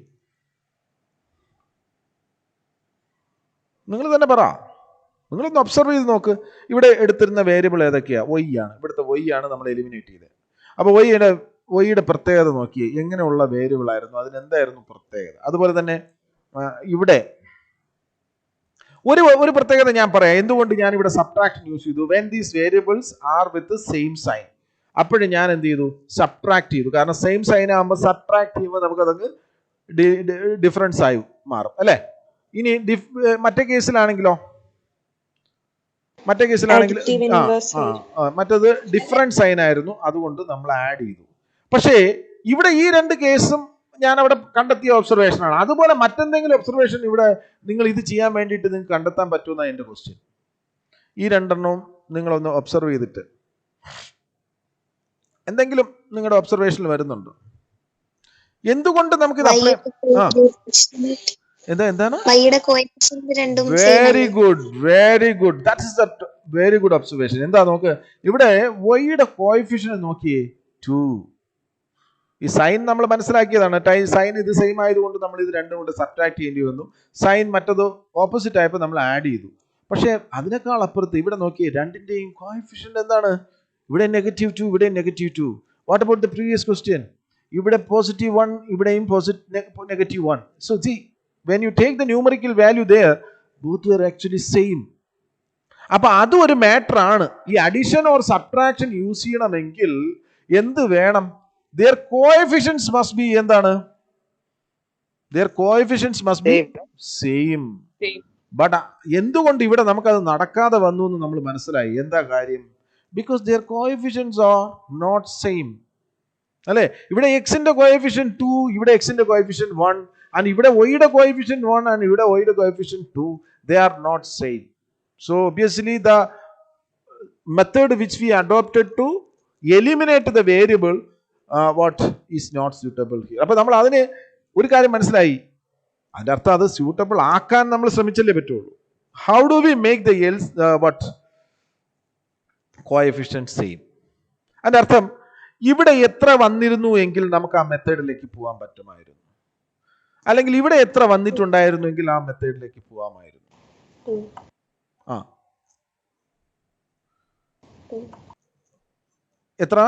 നിങ്ങൾ തന്നെ പറ. നിങ്ങളൊന്ന് ഒബ്സർവ് ചെയ്ത് നോക്ക്. ഇവിടെ എടുത്തിരുന്ന വേരിയബിൾ ഏതൊക്കെയാ? y ആണ്. ഇവിടുത്തെ y ആണ് നമ്മൾ എലിമിനേറ്റ് ചെയ്തത്. അപ്പോൾ വൈയുടെ പ്രത്യേകത നോക്കിയേ. എങ്ങനെയുള്ള വേരിയബിൾ ആയിരുന്നു? അതിനെന്തായിരുന്നു പ്രത്യേകത? അതുപോലെ തന്നെ ഇവിടെ ഒരു പ്രത്യേകത ഞാൻ പറയാം. എന്തുകൊണ്ട് ഞാൻ ഇവിടെ സബ്ട്രാക്ഷൻ യൂസ് ചെയ്തു? When these variables are with same sign, അപ്പോഴും ഞാൻ എന്ത് ചെയ്തു? സബ്ട്രാക്ട് ചെയ്തു. കാരണം സെയിം സൈൻ ആകുമ്പോൾ സബ്ട്രാക്ട് ചെയ്യുമ്പോൾ നമുക്കതങ്ങ് ഡിഫറൻസ് ആയി മാറും, അല്ലേ? ഇനി മറ്റേ കേസിലാണെങ്കിലോ? മറ്റത് ഡിഫറൻറ്റ് സൈൻ ആയിരുന്നു, അതുകൊണ്ട് നമ്മൾ ആഡ് ചെയ്തു. പക്ഷേ ഇവിടെ ഈ 2 കേസും ഞാൻ അവിടെ കണ്ടെത്തിയ ഒബ്സർവേഷൻ ആണ്. അതുപോലെ മറ്റെന്തെങ്കിലും ഒബ്സർവേഷൻ ഇവിടെ നിങ്ങൾ ഇത് ചെയ്യാൻ വേണ്ടിയിട്ട് നിങ്ങൾക്ക് കണ്ടെത്താൻ പറ്റുമെന്നാണ് എൻ്റെ ക്വസ്റ്റ്യൻ. ഈ 2 നിങ്ങളൊന്ന് ഒബ്സർവ് ചെയ്തിട്ട് എന്തെങ്കിലും നിങ്ങളുടെ ഒബ്സർവേഷനിൽ വരുന്നുണ്ടോ? എന്തുകൊണ്ട് നമുക്കിത് എന്താണ്? Very good. That is A very good observation. എന്താ നോക്ക്, ഇവിടെ വൈയുടെ കോഎഫിഷ്യന്റ് നോക്കിയേ, 2. ഈ സൈൻ നമ്മൾ മനസ്സിലാക്കിയതാണ്. സൈൻ ഇത് സെയിം ആയതുകൊണ്ട് നമ്മൾ ഇത് രണ്ടും കൊണ്ട് സബ്ട്രാക്ട് ചെയ്യേണ്ടി വന്നു. സൈൻ മറ്റത് ഓപ്പോസിറ്റ് ആയപ്പോൾ നമ്മൾ ആഡ് ചെയ്തു. പക്ഷേ അതിനേക്കാൾ അപ്പുറത്ത് ഇവിടെ നോക്കിയേ, രണ്ടിന്റെയും കോഎഫിഷ്യന്റ് എന്താണ്? ഇവിടെ -2, ഇവിടെ -2. What about the previous question? ഇവിടെ +1, ഇവിടെയും -1. So see, when you take the numerical value there, both were actually same. അപ്പൊ അതും ഒരു മാറ്റർ ആണ്. ഈ അഡീഷൻ ഓർ സബ്ട്രാക്ഷൻ യൂസ് ചെയ്യണമെങ്കിൽ എന്ത് വേണം? their coefficients must be എന്താണ്? their coefficients must be same. But എന്തുകൊണ്ട് ഇവിടെ നമുക്കത് നടക്കാതെ വന്നു എന്ന് നമ്മൾ മനസ്സിലായി. എന്താ കാര്യം? because their coefficients are not same. അല്ലേ? ഇവിടെ എക്സിന്റെ കോഎഫിഷ്യന്റ് 2, ഇവിടെ എക്സിന്റെ കോഎഫിഷ്യന്റ് 1, and ഇവിടെ വൈയുടെ കോഎഫിഷ്യന്റ് 1 and ഇവിടെ വൈയുടെ coefficient 2. they are not same. So obviously the method which we adopted to eliminate the variable what is not suitable here. അപ്പൊ നമ്മൾ അതിന് ഒരു കാര്യം മനസ്സിലായി, അതിന്റെ അർത്ഥം അത് സ്യൂട്ടബിൾ ആക്കാൻ നമ്മൾ ശ്രമിച്ചല്ലേ പറ്റുള്ളൂ. How do we make the else what coefficient same? അതിന്റെ അർത്ഥം ഇവിടെ എത്ര വന്നിരുന്നു എങ്കിൽ നമുക്ക് ആ മെത്തേഡിലേക്ക് പോകാൻ പറ്റുമായിരുന്നു, അല്ലെങ്കിൽ ഇവിടെ എത്ര വന്നിട്ടുണ്ടായിരുന്നു എങ്കിൽ ആ മെത്തേഡിലേക്ക് പോകാമായിരുന്നു. ആ എത്ര?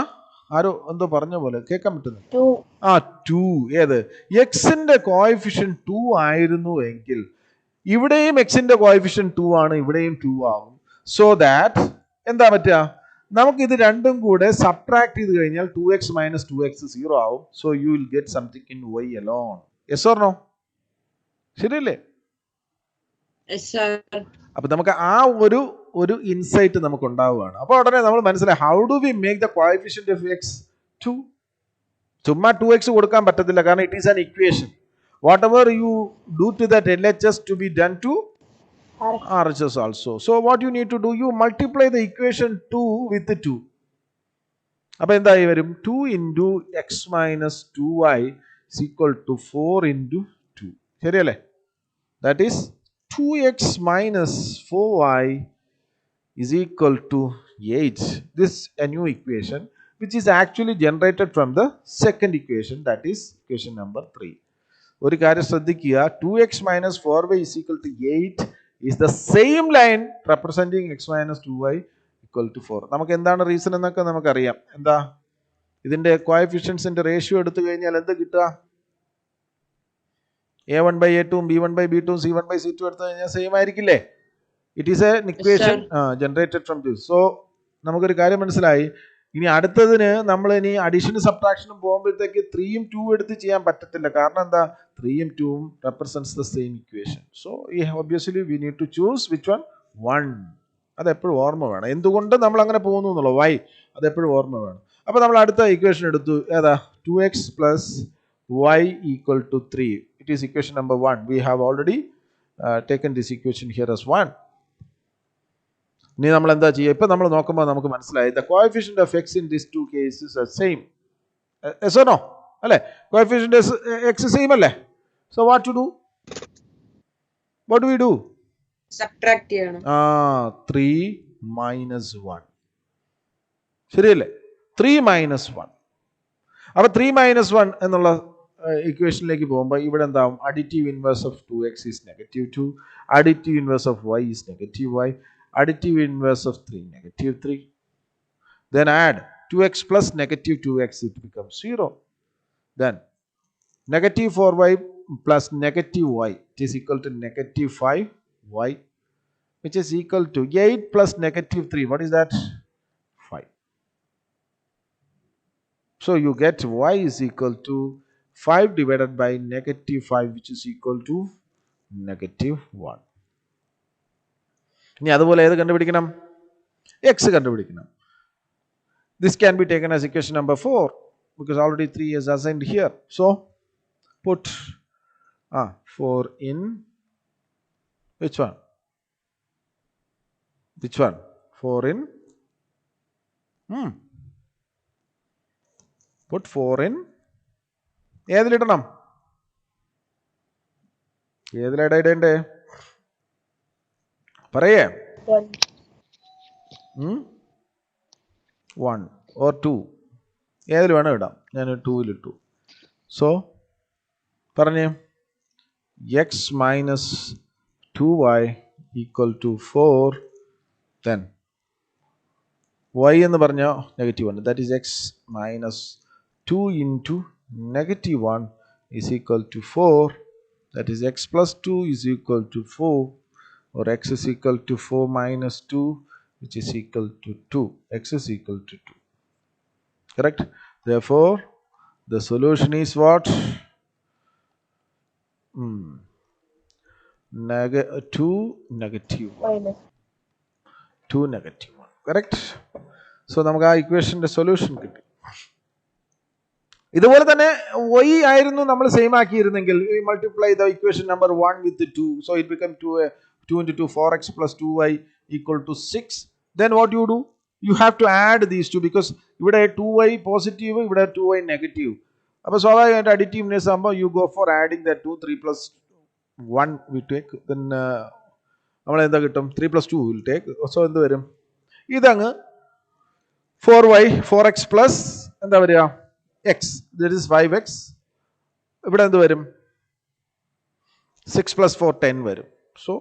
ആരോ എന്തോ പറഞ്ഞ പോലെ കേൾക്കാൻ പറ്റുന്നു. 2. ആ 2. ഏത്? എക്സിന്റെ കോഎഫിഷ്യന്റ് 2 ആയിരുന്നു എങ്കിൽ ഇവിടെയും എക്സിന്റെ കോഎഫിഷ്യന്റ് 2 ആണ്, ഇവിടെയും 2 ആകും. സോ ദാറ്റ് എന്താ പറ്റുക, നമുക്ക് ഇത് രണ്ടും കൂടെ സബ്ട്രാക്ട് ചെയ്ത് കഴിഞ്ഞാൽ 2x - 2x 0 ആവും. So you will get something in y alone. Yes or no? ശരിയല്ലേ? അപ്പൊ നമുക്ക് ആ ഒരു ഇൻസൈറ്റ് നമുക്ക് ഉണ്ടാവുകയാണ്. അപ്പൊ ഉടനെ നമ്മൾ മനസ്സിലായി, how do we make the coefficient of x 2? ചുമ്മാ 2x കൊടുക്കാൻ പറ്റത്തില്ല, കാരണം it is an equation. Whatever you do to that LHS to be done to RHS also. So what you need to do, you multiply the equation 2 with 2. അപ്പൊ എന്തായി വരും? 2 into x minus 2y is equal to 4 into 2. ശരിയല്ലേ? That is 2x minus 4y is equal to 8. This a new equation which is actually generated from the second equation, that is equation number 3. ഒരു കാര്യം ശ്രദ്ധിക്കുക, 2x minus 4y is equal to 8 is the same line representing x minus 2y equal to 4. നമുക്ക് എന്താണ് reason എന്നൊക്കെ നമുക്കറിയാം. എന്താ? ഇതിന്റെ കോഎഫിഷ്യൻസിന്റെ ratio എടുത്തു കഴിഞ്ഞാൽ എന്ത് കിട്ടുക? a1/a2 b1/b2 c1/c2 എടുത്തു കഴിഞ്ഞാൽ സെയിം ആയിരിക്കില്ലേ? It is an equation generated from this. So നമുക്കൊരു കാര്യം മനസ്സിലായി. ഇനി അടുത്തതിന് നമ്മൾ ഇനി അഡീഷനും സബ്ട്രാക്ഷനും പോകുമ്പോഴത്തേക്ക് 3ഉം 2 എടുത്ത് ചെയ്യാൻ പറ്റത്തില്ല. കാരണം എന്താ? 3ഉം 2ഉം represents the same equation. So obviously we need to choose which one? 1. അത് എപ്പോഴും ഓർമ്മ വേണം. എന്തുകൊണ്ട് നമ്മൾ അങ്ങനെ പോകുന്നു എന്നുള്ളത്, വൈ, അത് എപ്പോഴും ഓർമ്മ വേണം. അപ്പൊ നമ്മൾ അടുത്ത ഇക്വേഷൻ എടുത്തു. ഏതാ? 2x plus y equal to 3. It is equation number 1. We have already taken this equation here as 1. ഇനി നമ്മൾ എന്താ ചെയ്യുക? ഇപ്പൊ നമ്മൾ നോക്കുമ്പോൾ നമുക്ക് മനസ്സിലായി, the coefficient of x in these two cases are same. Yes or no? അല്ലേ? coefficient x same അല്ലേ? So what to do? What do we do? Subtract ചെയ്യണം. 3 minus 1. ശരിയല്ലേ? 3 minus 1. അപ്പൊ 3 minus 1 എന്നുള്ള ഇക്വേഷനിലേക്ക് പോകുമ്പോൾ ഇവിടെ എന്താവും? Additive inverse of 2x is -2, additive inverse of y is -y, additive inverse of 3 -3. Then add 2x plus -2x, it becomes 0. Then -4y plus -y, it is equal to -5y, which is equal to 8 plus -3. What is that? 5. So you get y is equal to 5 divided by -5, which is equal to -1. ഇനി അതുപോലെ ഏത് കണ്ടുപിടിക്കണം? x കണ്ടുപിടിക്കണം. This can be taken as equation number 4 because already 3 is assigned here. So put 4 in which one? Which one? 4 in put 4 in ഏതിലിടണം? ഏതിലായിട്ടാ ഇടേണ്ടേ? പറയേ. 1 or 2 ഏതിൽ വേണം ഇടാം. ഞാൻ 2-ൽ ഇട്ടു. സോ പറഞ്ഞേ, x minus 2y equal to 4. Then y എന്ന് പറഞ്ഞാൽ -1. That is x minus 2 into -1 is equal to 4. That is x plus 2 is equal to 4. Or x is equal to 4 minus 2, which is equal to 2. X is equal to 2. Correct? Therefore, the solution is what? 2 -1. 2 -1. Correct? So, നമുക്ക് ആ ഇക്വേഷന്റെ solution കിട്ടി. ഇതുപോലെ തന്നെ y ആയിരുന്നു നമ്മൾ same ആക്കിയിരുന്നെങ്കിൽ, multiply the equation number 1 with 2. So, it become 2 into 2, 4x plus 2y equal to 6. Then what you do? you have to add these two because ഇവിടെ 2y പോസിറ്റീവ് ഇവിടെ 2y നെഗറ്റീവ്. അപ്പോൾ സ്വാഭാവികമായിട്ട് അഡിറ്റീവ്നെസ് ആകുമ്പോൾ you go for adding that 2, 3 plus 1 we take, then നമ്മൾ എന്താ കിട്ടും 3 plus 2 will take. So എന്ത് വരും, ഇതങ്ങ് 4y 4x plus എന്താ വരിക x, that is 5x. ഇവിടെ എന്ത് വരും 6 plus 4 10 വരും. So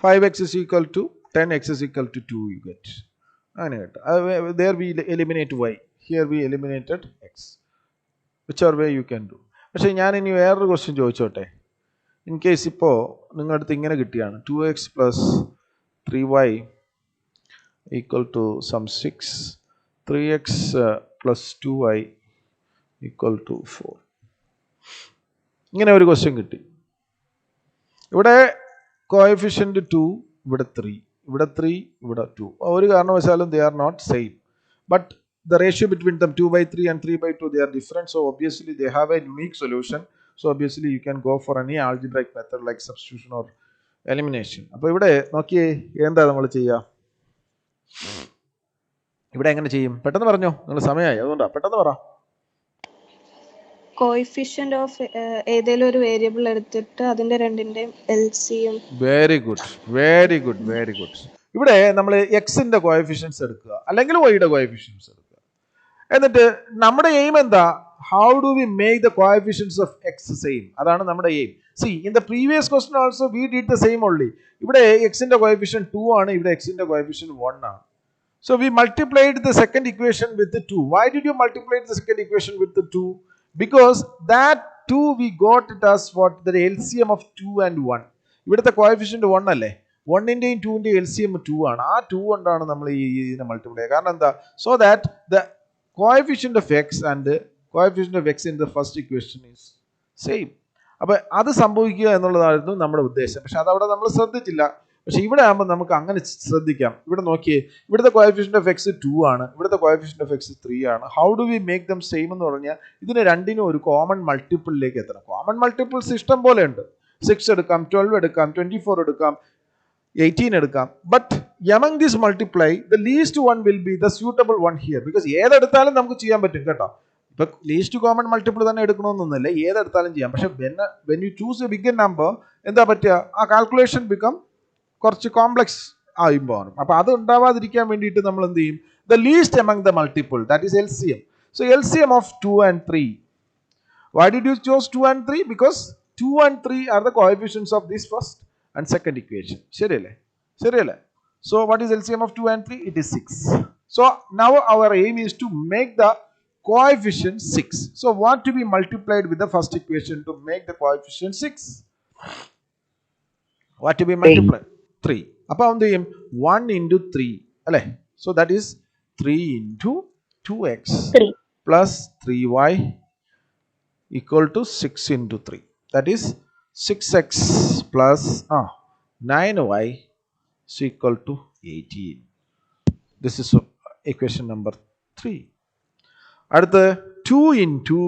5x is equal to 10x is equal to 2 you get. അങ്ങനെ കേട്ടോ. there we eliminate y, here we eliminated x, whichever way you can do. പക്ഷേ ഞാൻ ഇനി വേറൊരു ക്വസ്റ്റ്യൻ ചോദിച്ചോട്ടെ. ഇൻ കേസ് ഇപ്പോൾ നിങ്ങളുടെ അടുത്ത് ഇങ്ങനെ കിട്ടിയാണ് 2x plus 3y equal to some 6, 3x plus 2y equal to 4. ഇങ്ങനെ ഒരു ക്വസ്റ്റ്യൻ കിട്ടി. ഇവിടെ കോഎഫിഷ്യന്റ് 2, ഇവിടെ 3, ഇവിടെ 3, ഇവിടെ 2. ഒരു കാരണവശാലും they are not same. But the ratio between them 2/3 and 3/2 they are different. So obviously they have a unique solution. So obviously you can go for any algebraic method like substitution or elimination. അപ്പോൾ ഇവിടെ നോക്കിയേ എന്താ നമ്മൾ ചെയ്യുക, ഇവിടെ എങ്ങനെ ചെയ്യും പെട്ടെന്ന് പറഞ്ഞോ, നിങ്ങൾ സമയമായി അതുകൊണ്ടാ പെട്ടെന്ന് പറ. കോയിഫിഷ്യന്റ് ഓഫ് ഏതെങ്കിലും ഒരു വേരിയബിൾ എടുത്തിട്ട് അതിന്റെ രണ്ടിന്റെയും LCM. Very good, very good, very good. ഇവിടെ നമ്മൾ എക്സിന്റെ കോഎഫിഷ്യൻസ് എടുക്കുക അല്ലെങ്കിൽ വൈയുടെ കോഎഫിഷ്യൻസ് എടുക്കുക. എന്നിട്ട് നമ്മുടെ എയിം എന്താ, how do we make the coefficients of X same, അതാണ് നമ്മുടെ aim. C in the previous question also we did the same only. ഇവിടെ എക്സിന്റെ കോഎഫിഷ്യൻ 2 ആണ്, ഇവിടെ എക്സിന്റെ കോഎഫിഷ്യൻ 1 ആണ്. So we multiplied the second equation with the 2. Why did you multiply the second equation with the 2? Because that 2 we got it as what, the LCM of 2 and 1. ഇവിടുത്തെ coefficient 1 അല്ലേ, 1ന്റെയും 2ന്റെയും LCM 2 ആണ്. ആ 2 കൊണ്ടാണ് നമ്മൾ ഇതിനെ മൾട്ടിപ്ലൈ ചെയ്യുക. കാരണം എന്താ, so that the coefficient of X and coefficient of X in the first equation is same. അപ്പോൾ അത് സംഭവിക്കുക എന്നുള്ളതായിരുന്നു നമ്മുടെ ഉദ്ദേശം. പക്ഷെ അതവിടെ നമ്മൾ ശ്രദ്ധിച്ചില്ല. പക്ഷെ ഇവിടെ ആകുമ്പോൾ നമുക്ക് അങ്ങനെ ശ്രദ്ധിക്കാം. ഇവിടെ നോക്കിയേ, ഇവിടുത്തെ കോഎഫിഷ്യന്റ് ഓഫ് എക്സ് 2 ആണ്, ഇവിടുത്തെ കോഎഫിഷ്യന്റ് ഓഫ് എക്സ് 3 ആണ്. How do we make them same എന്ന് പറഞ്ഞാൽ ഇതിന് രണ്ടിനും ഒരു കോമൺ മൾട്ടിപ്പിളിലേക്ക് എത്തണം. കോമൺ മൾട്ടിപ്പിൾസ് ഇഷ്ടം പോലെ ഉണ്ട്. 6 എടുക്കാം, 12 എടുക്കാം, 24 എടുക്കാം, 18 എടുക്കാം. But among this multiply the least one will be the suitable one here. Because ഏതെടുത്താലും നമുക്ക് ചെയ്യാൻ പറ്റും കേട്ടോ. ഇപ്പൊ ലീസ്റ്റ് കോമൺ മൾട്ടിപ്പിൾ തന്നെ എടുക്കണമെന്നൊന്നുമില്ല, ഏതെടുത്താലും ചെയ്യാം. പക്ഷെ when you choose a big number എന്താ പറ്റുക, ആ കാൽക്കുലേഷൻ ബിക്കം കുറച്ച് കോംപ്ലക്സ് ആയിപ്പോകും. അപ്പൊ അത് ഉണ്ടാവാതിരിക്കാൻ വേണ്ടിയിട്ട് നമ്മൾ എന്ത് ചെയ്യും, the least among the multiple, that is LCM. So LCM of 2 and 3. Why did you choose 2 and 3? Because 2 and 3 are the coefficients of this first and second equation. ശരിയല്ലേ, ശരിയല്ലേ? So what is LCM of 2 and 3? It is 6. So now our aim is to make the coefficient 6. So what to be multiplied with the first equation to make the coefficient 6? What to be multiplied? 3. അപ്പോൾ എന്ത് ചെയ്യും, 1 into 3 അല്ലേ. So that is 3 into 2x 3 plus 3y equal to 6 into 3. That is 6x plus 9y is equal to 18. This is equation number 3. അടുത്ത 2 into,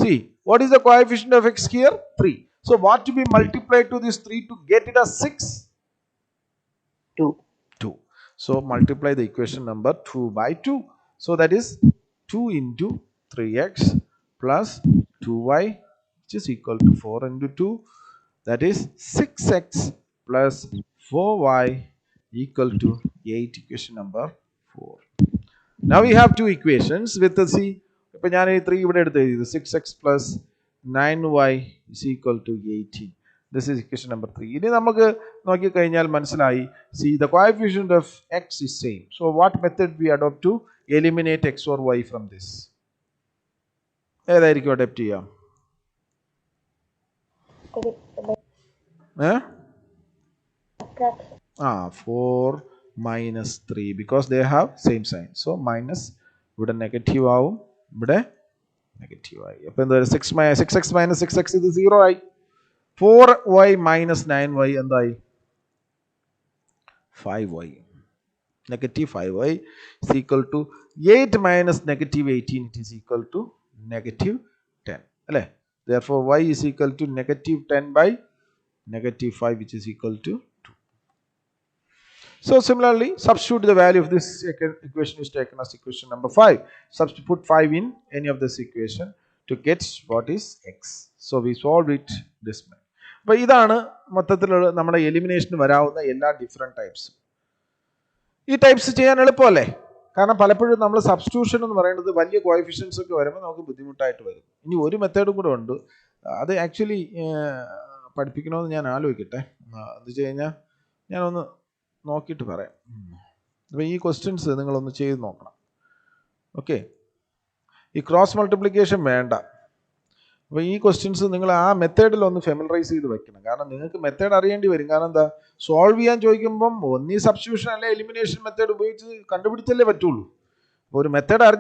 see what is the coefficient of x here? 3. So what to be multiplied to this 3 to get it as 6? 2. So multiply the equation number 2 by 2. So that is 2 into 3x plus 2y which is equal to 4 into 2. That is 6x plus 4y equal to 8. Equation number 4. Now we have two equations with the c. ഇപ്പോൾ ഞാൻ ഈ 3 ഇവിടെ എടുത്ത് എഴുതി, 6x plus 9y is equal to 18. This is equation number 3. ഇനി നമുക്ക് നോക്കിക്കഴിഞ്ഞാൽ മനസ്സിലായി, see the coefficient of x is same. So what method we adopt to eliminate x or y from this? ഏതായിരിക്കും അഡോപ്റ്റ് ചെയ്യാം? 4 minus 3 because they have same sign. So minus ഇവിടെ negative ആവും, ഇവിടെ negative ആയി. അപ്പോൾ എന്താ 6x minus 6x ഇത് 0 ആയി. 4y minus 9y എന്തായി? 5y. Negative 5y is equal to 8 minus negative 18. It is equal to negative 10. അല്ലേ? Therefore y is equal to negative 10 by negative 5 which is equal to 2. So similarly, substitute the value of this equation is taken as equation number 5. Substitute put 5 in any of this equation to get what is x. So we solved it this way. അപ്പോൾ ഇതാണ് മൊത്തത്തിലുള്ള നമ്മുടെ എലിമിനേഷന് വരാവുന്ന എല്ലാ different types. ഈ types ചെയ്യാൻ എളുപ്പമല്ലേ? കാരണം പലപ്പോഴും നമ്മൾ സബ്സ്റ്റിറ്റ്യൂഷൻ എന്ന് പറയുന്നത് വലിയ കോഎഫിഷ്യൻസ് ഒക്കെ വരുമ്പോൾ നമുക്ക് ബുദ്ധിമുട്ടായിട്ട് വരും. ഇനി ഒരു മെത്തേഡും കൂടെ ഉണ്ട്, അത് ആക്ച്വലി പഠിപ്പിക്കണമെന്ന് ഞാൻ ആലോചിക്കട്ടെ. എന്ന് വെച്ച് കഴിഞ്ഞാൽ ഞാനൊന്ന് നോക്കിയിട്ട് പറയാം. അപ്പോൾ ഈ ക്വസ്റ്റ്യൻസ് നിങ്ങളൊന്ന് ചെയ്ത് നോക്കണം. ഓക്കെ, ഈ ക്രോസ് മൾട്ടിപ്ലിക്കേഷൻ വേണ്ട. അപ്പോൾ ഈ ക്വസ്റ്റ്യൻസ് നിങ്ങൾ ആ മെത്തേഡിലൊന്ന് ഫെമിലറൈസ് ചെയ്ത് വെക്കണം. കാരണം നിങ്ങൾക്ക് മെത്തേഡ് അറിയേണ്ടി വരും. കാരണം എന്താ, സോൾവ് ചെയ്യാൻ ചോദിക്കുമ്പം ഒന്നീ സബ്സ്റ്റിറ്റ്യൂഷൻ അല്ലെ എലിമിനേഷൻ മെത്തേഡ് ഉപയോഗിച്ച് കണ്ടുപിടിച്ചല്ലേ പറ്റുള്ളൂ. അപ്പോൾ ഒരു മെത്തേഡ് അറിഞ്ഞ